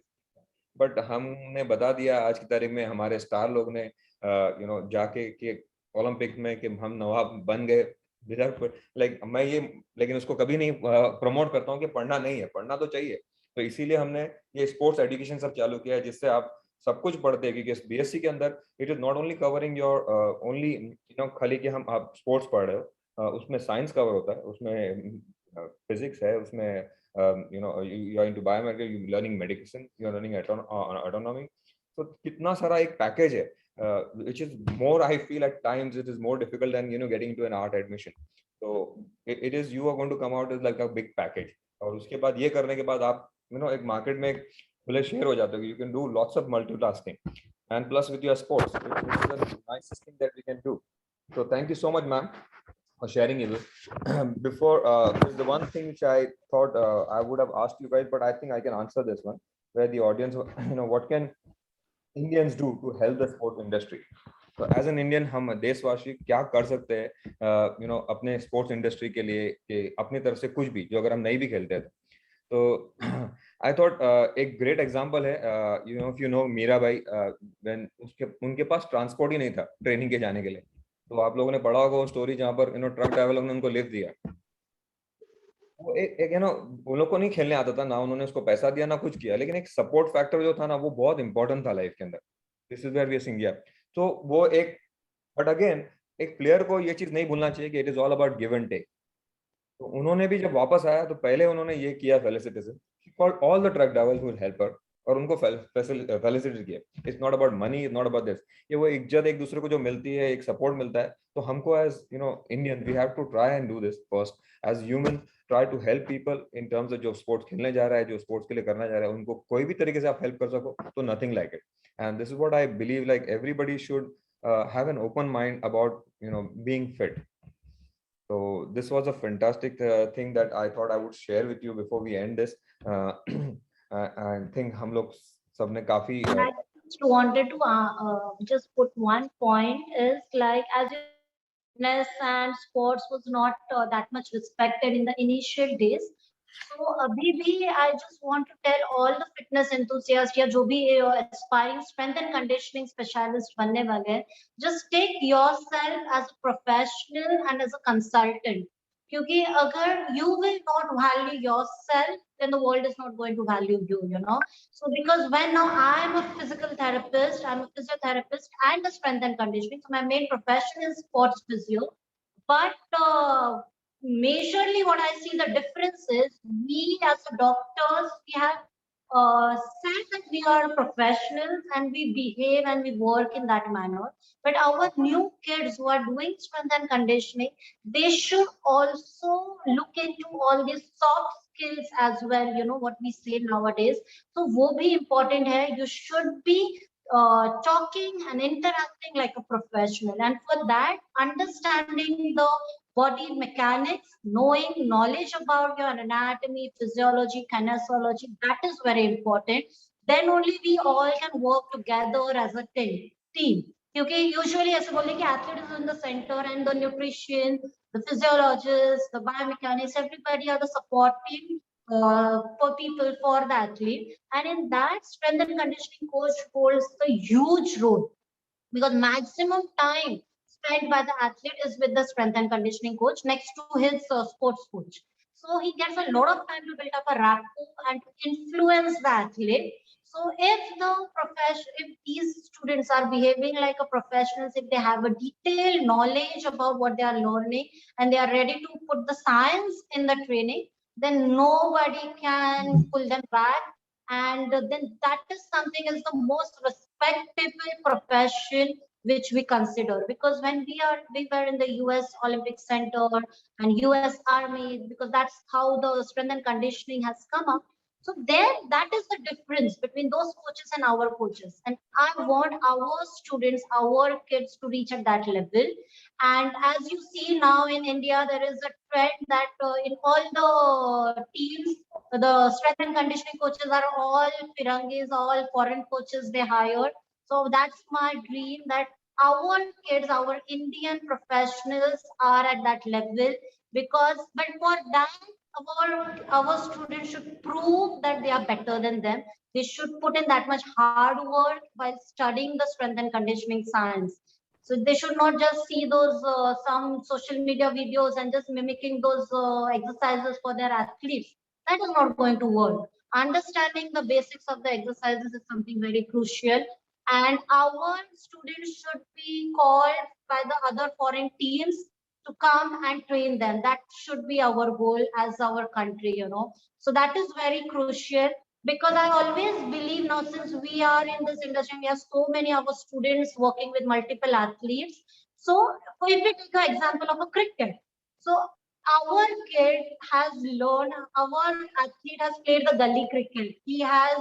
बट हमने बता दिया आज की तारीख में, हमारे स्टार लोग ने जाके कि ओलंपिक में कि हम नवाब बन गए. लाइक मैं ये, लेकिन उसको कभी नहीं प्रमोट करता हूँ कि पढ़ना नहीं है, पढ़ना तो चाहिए. तो इसीलिए हमने ये स्पोर्ट्स एजुकेशन सब चालू किया है, जिससे आप सब कुछ पढ़ते हैं. क्योंकि बीएससी के अंदर it is not only covering your only खाली कि हम आप स्पोर्ट्स पढ़ रहे हो, उसमें साइंस कवर होता है, उसमें फिजिक्स है, उसमें you are into biomedical, you learning medicine, you are learning autonomy. So कितना सारा एक पैकेज है, which is more, I feel at times it is more difficult than getting into an art admission. So it is, you are going to come out as like a big package. और उसके बाद ये करने के बाद आप एक market में खुले शेयर हो जाते हो. You can do lots of multitasking, and plus with your sports, it is the nicest thing that we can do. So thank you so much, ma'am, for sharing it. Before, there's the one thing which I thought I would have asked you guys, but I think I can answer this one, where the audience, what can Indians do to help the sports industry? So as an Indian, हम देशवासी क्या कर सकते हैं अपने sports industry के लिए, कि अपनी तरफ से कुछ भी, जो अगर हम नहीं भी खेलते हैं तो. आई थॉट एक ग्रेट एग्जांपल है, इफ यू नो मीरा भाई, व्हेन उनके पास ट्रांसपोर्ट ही नहीं था ट्रेनिंग के जाने के लिए. तो आप लोगों ने पढ़ा होगा वो स्टोरी, जहाँ पर ट्रक ड्राइवर ने उनको लिफ्ट दिया. वो एक उन लोग को नहीं खेलने आता था ना, उन्होंने उसको पैसा दिया ना कुछ किया, लेकिन एक सपोर्ट फैक्टर जो था ना, वो बहुत इंपॉर्टेंट था लाइफ के अंदर. This is where we are seeing. तो वो एक, बट अगेन एक प्लेयर को ये चीज नहीं भूलना चाहिए कि it is all about give and take. तो उन्होंने भी जब वापस आया तो पहले उन्होंने ये किया फेलिसिटी से, called all the truck drivers who help her, और उनको फेलिसिटेट किया. It's not about money, it's not about this. ये वो इज्जत एक दूसरे को जो मिलती है, एक सपोर्ट मिलता है. तो हमको as Indian, we have to try and do this first as human. Try to help people in terms of जो स्पोर्ट्स खेलने जा रहा है, जो स्पोर्ट्स के लिए करना जा रहा है, उनको कोई भी तरीके से आप हेल्प कर सको तो nothing like it. And this is what I believe, like everybody should have an open mind about being fit. So this was a fantastic thing that I thought I would share with you before we end this. I think हम लोग सबने काफी I just wanted to just put one point is like, as you fitness and sports was not that much respected in the initial days. So abhi bhi I just want to tell all the fitness enthusiasts या जो भी aspiring strength and conditioning specialist बनने वाले हैं, just take yourself as a professional and as a consultant. क्योंकि अगर you will not value yourself, then the world is not going to value you, you know. So because when now I am a physical therapist, I'm a physiotherapist and a strength and conditioning. So my main profession is sports physio. But majorly what I see the difference is we as doctors, we have said that we are professionals and we behave and we work in that manner. But our new kids who are doing strength and conditioning, they should also look into all these soft skills as well, you know, what we say nowadays. So wo bhi important hai. You should be talking and interacting like a professional, and for that understanding the body mechanics, knowing knowledge about your anatomy, physiology, kinesiology, that is very important. Then only we all can work together as a team. Okay, usually as a athlete is in the center and the nutrition, the physiologists, the biomechanics, everybody are the support team for people, for the athlete. And in that, strength and conditioning coach holds the huge role, because maximum time spent by the athlete is with the strength and conditioning coach next to his sports coach. So he gets a lot of time to build up a rapport and to influence the athlete. So if these students are behaving like a professionals, if they have a detailed knowledge about what they are learning and they are ready to put the science in the training, then nobody can pull them back. And then that is something is the most respectable profession which we consider, because when we were in the US Olympic Center and US Army, because that's how the strength and conditioning has come up. So there, that is the difference between those coaches and our coaches. And I want our students, our kids to reach at that level. And as you see now in India, there is a trend that in all the teams, the strength and conditioning coaches are all Pirangis, all foreign coaches they hire. So that's my dream, that our kids, our Indian professionals are at that level. Because, but for that, our students should prove that they are better than them. They should put in that much hard work while studying the strength and conditioning science. So they should not just see those some social media videos and just mimicking those exercises for their athletes. That is not going to work. Understanding the basics of the exercises is something very crucial. And our students should be called by the other foreign teams to come and train them. That should be our goal as our country, you know. So that is very crucial, because I always believe now, since we are in this industry, we have so many of our students working with multiple athletes. So if we take an example of a cricket, so our kid has learned, our athlete has played the gully cricket. He has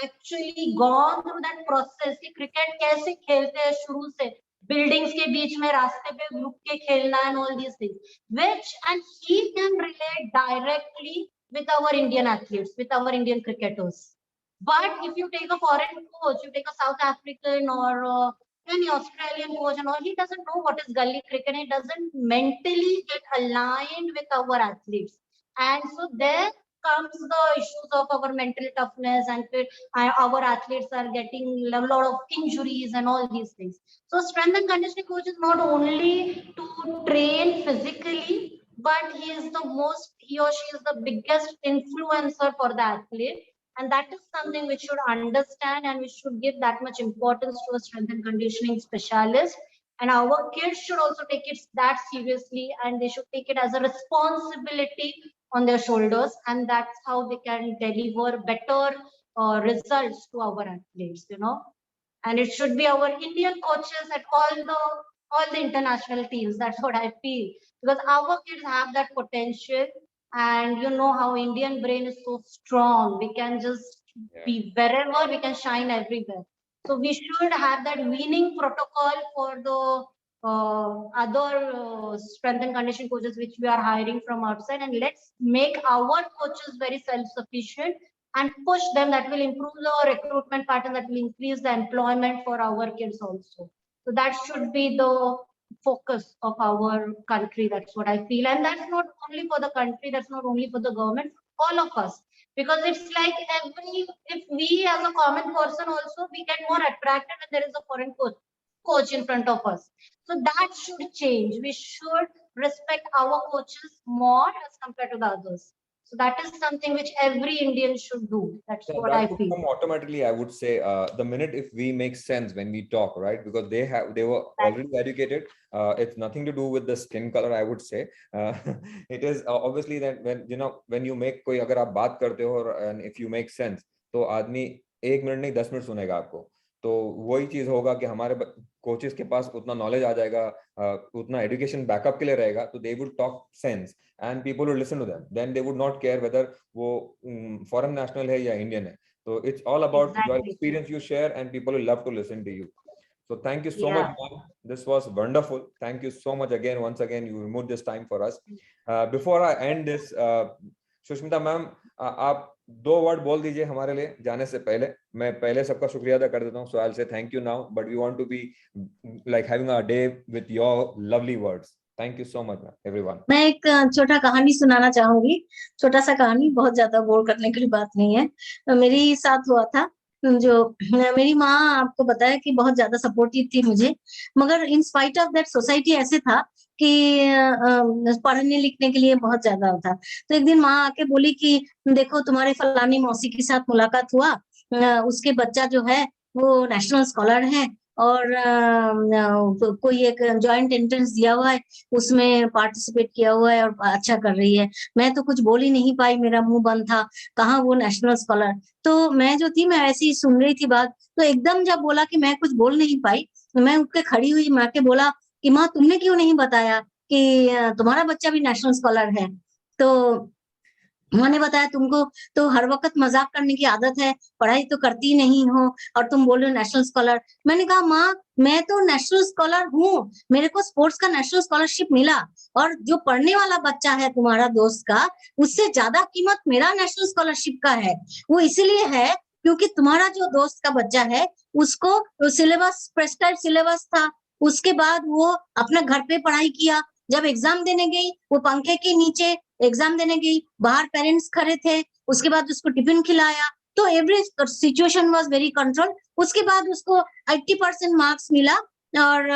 actually gone through that process कि cricket कैसे खेलते हैं शुरू से, buildings के बीच में रास्ते पे रुक के खेलना and all these things, which and he can relate directly with our Indian athletes, with our Indian cricketers. But if you take a foreign coach, you take a South African or any Australian coach and all, he doesn't know what is gully cricket. He doesn't mentally get aligned with our athletes. And so there comes the issues of our mental toughness, and our athletes are getting a lot of injuries and all these things. So strength and conditioning coach is not only to train physically, but he or she is the biggest influencer for the athlete. And that is something we should understand, and we should give that much importance to a strength and conditioning specialist. And our kids should also take it that seriously, and they should take it as a responsibility on their shoulders. And that's how they can deliver better results to our athletes, you know. And it should be our Indian coaches at all the international teams. That's what I feel, because our kids have that potential, and you know how Indian brain is so strong. We can just be wherever, we can shine everywhere. So we should have that winning protocol for the other strength and conditioning coaches which we are hiring from outside, and let's make our coaches very self-sufficient and push them. That will improve the recruitment pattern, that will increase the employment for our kids also. So that should be the focus of our country. That's what I feel. And that's not only for the country, that's not only for the government, all of us. Because it's like if we as a common person also, we get more attracted when there is a foreign coach in front of us. So that should change. We should respect our coaches more as compared to the others. So that is something which every Indian should do. That's Yeah, what that I would feel. come automatically, I would say, the minute if we make sense when we talk, right? Because they were already educated. It's nothing to do with the skin color, I would say. It is obviously that when you make कोई अगर आप बात करते हो and if you make sense, तो आदमी 1 minute नहीं 10 minute सुनेगा आपको. तो वही चीज होगा कि हमारे कोचेस के पास उतना नॉलेज आ जाएगा, उतना एजुकेशन बैकअप के लिए रहेगा, तो they would talk sense and people would listen to them. Then they would not care whether वो foreign national है या Indian है. So it's all about your Exactly. experience you share and people will love to listen to you. So thank you so Yeah. much, ma'am. This was wonderful. Thank you so much again. Once again, you removed this time for us. Before I end this, Sushmita ma'am, आप 2 word बोल दीजिए हमारे लिए जाने से पहले. मैं पहले सबका शुक्रिया अदा कर देता हूँ. So I'll say thank you now, but we want to be like having a day with your lovely words. Thank you so much, everyone. मैं एक छोटा कहानी सुनाना चाहूंगी. छोटा सा कहानी, बहुत ज्यादा बोर करने की बात नहीं है. मेरी साथ हुआ था, जो मेरी माँ आपको बताया कि बहुत ज्यादा सपोर्टिव थी मुझे, मगर in spite of that society ऐसे था कि पढ़ने लिखने के लिए बहुत ज्यादा था. तो एक दिन माँ आके बोली कि देखो तुम्हारे फलानी मौसी के साथ मुलाकात हुआ, उसके बच्चा जो है वो नेशनल स्कॉलर है और कोई एक जॉइंट एंट्रेंस दिया हुआ है, उसमें पार्टिसिपेट किया हुआ है और अच्छा कर रही है. मैं तो कुछ बोल ही नहीं पाई, मेरा मुंह बंद था, कहाँ वो नेशनल स्कॉलर. तो मैं जो थी, मैं ऐसे ही सुन रही थी बात. तो एकदम जब बोला कि मैं कुछ बोल नहीं पाई, मैं उठ के खड़ी हुई, माँ के बोला कि माँ तुमने क्यों नहीं बताया कि तुम्हारा बच्चा भी नेशनल स्कॉलर है. तो उन्होंने बताया तुमको तो हर वक्त मजाक करने की आदत है, पढ़ाई तो करती नहीं हो और तुम बोल रहे हो नेशनल स्कॉलर. मैंने कहा माँ मैं तो नेशनल स्कॉलर हूँ, मेरे को स्पोर्ट्स का नेशनल स्कॉलरशिप मिला, और जो पढ़ने वाला बच्चा है तुम्हारा दोस्त का, उससे ज्यादा कीमत मेरा नेशनल स्कॉलरशिप का है. वो इसीलिए है क्योंकि तुम्हारा जो दोस्त का बच्चा है उसको सिलेबस, प्रेस्क्राइब सिलेबस था, उसके बाद वो अपने घर पे पढ़ाई किया. जब एग्जाम देने गई, वो पंखे के नीचे एग्जाम देने गई, बाहर पेरेंट्स खड़े थे, उसके बाद उसको टिफिन खिलाया. तो every situation was very control. उसके बाद उसको 80% मार्क्स मिला और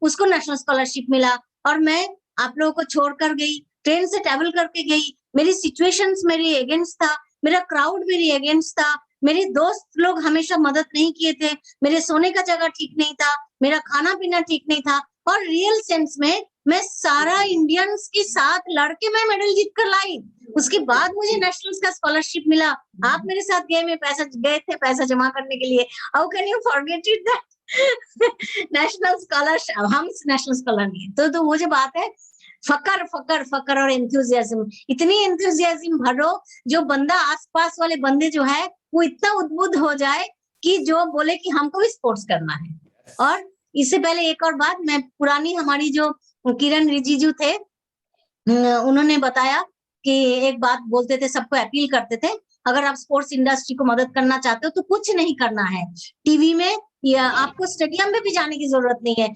उसको नेशनल स्कॉलरशिप मिला. और मैं आप लोगों को छोड़कर गई, ट्रेन से ट्रैवल करके गई. मेरी सिचुएशंस मेरी अगेंस्ट था, मेरा क्राउड मेरी अगेंस्ट था, मेरे दोस्त लोग हमेशा मदद नहीं किए थे, मेरे सोने का जगह ठीक नहीं था, मेरा खाना पीना ठीक नहीं था, और रियल सेंस में मैं सारा इंडियंस के साथ लड़के मैं मेडल जीत कर लाई. उसके बाद मुझे नेशनल का स्कॉलरशिप मिला. आप मेरे साथ गए थे पैसा जमा करने के लिए. How can you forget it that national scholarship, हम नेशनल स्कॉलर नहीं है. तो वो जो बात है, फकर फकर फकर और एंथुसियाज्म, इतनी एंथुसियाज्म भरो जो बंदा, आसपास वाले बंदे जो है वो इतना उद्बुद्ध हो जाए कि जो बोले कि हमको भी स्पोर्ट्स करना है. और इससे पहले एक और बात, मैं पुरानी हमारी जो किरण रिजिजू थे, उन्होंने बताया कि एक बात बोलते थे, सबको अपील करते थे, अगर आप स्पोर्ट्स इंडस्ट्री को मदद करना चाहते हो तो कुछ नहीं करना है, टीवी में या आपको स्टेडियम में भी जाने की जरूरत नहीं है,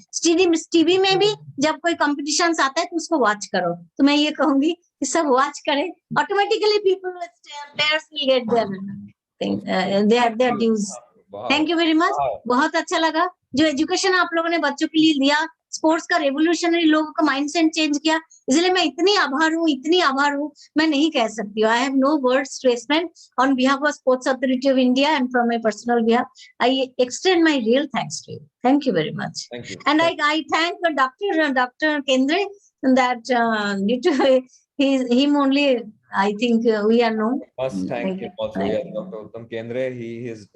टीवी में भी जब कोई कॉम्पिटिशन आता है तो उसको वॉच करो. तो मैं ये कहूंगी कि सब वॉच करें, automatically people players will get their dues. Thank you very much. बहुत अच्छा लगा जो एजुकेशन आप लोगों ने बच्चों के लिए दिया, स्पोर्ट्स का रेवोल्यूशनरी, लोगों का माइंडसेट चेंज किया, इसलिए मैं इतनी आभार हूँ, मैं नहीं कह सकती हूँ. I have no words to explain. On behalf of sports authority of India and from my personal behalf, I extend my real thanks to you. Thank you very much. And I thank Dr. Kendre that due to him only I think we are known. Must thank him also. Yes, Dr. Uttam Kendre. He's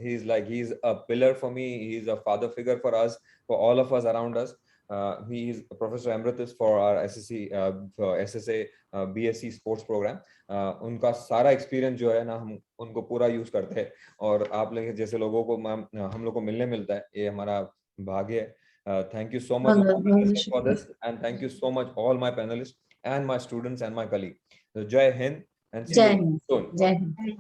a pillar for me. He's a father figure for us, for all of us around us. He is Professor Emeritus for our SSC, SSA, BSc sports program. उनका सारा experience जो है ना, हम उनको पूरा use करते हैं, और आप लोग जैसे लोगों को हम लोग को मिलने मिलता है, ये हमारा भाग्य है. Thank you so much for this, and thank you so much all my panelists and my students and my colleagues. So, Jai Hind and see you soon. Jai Hind.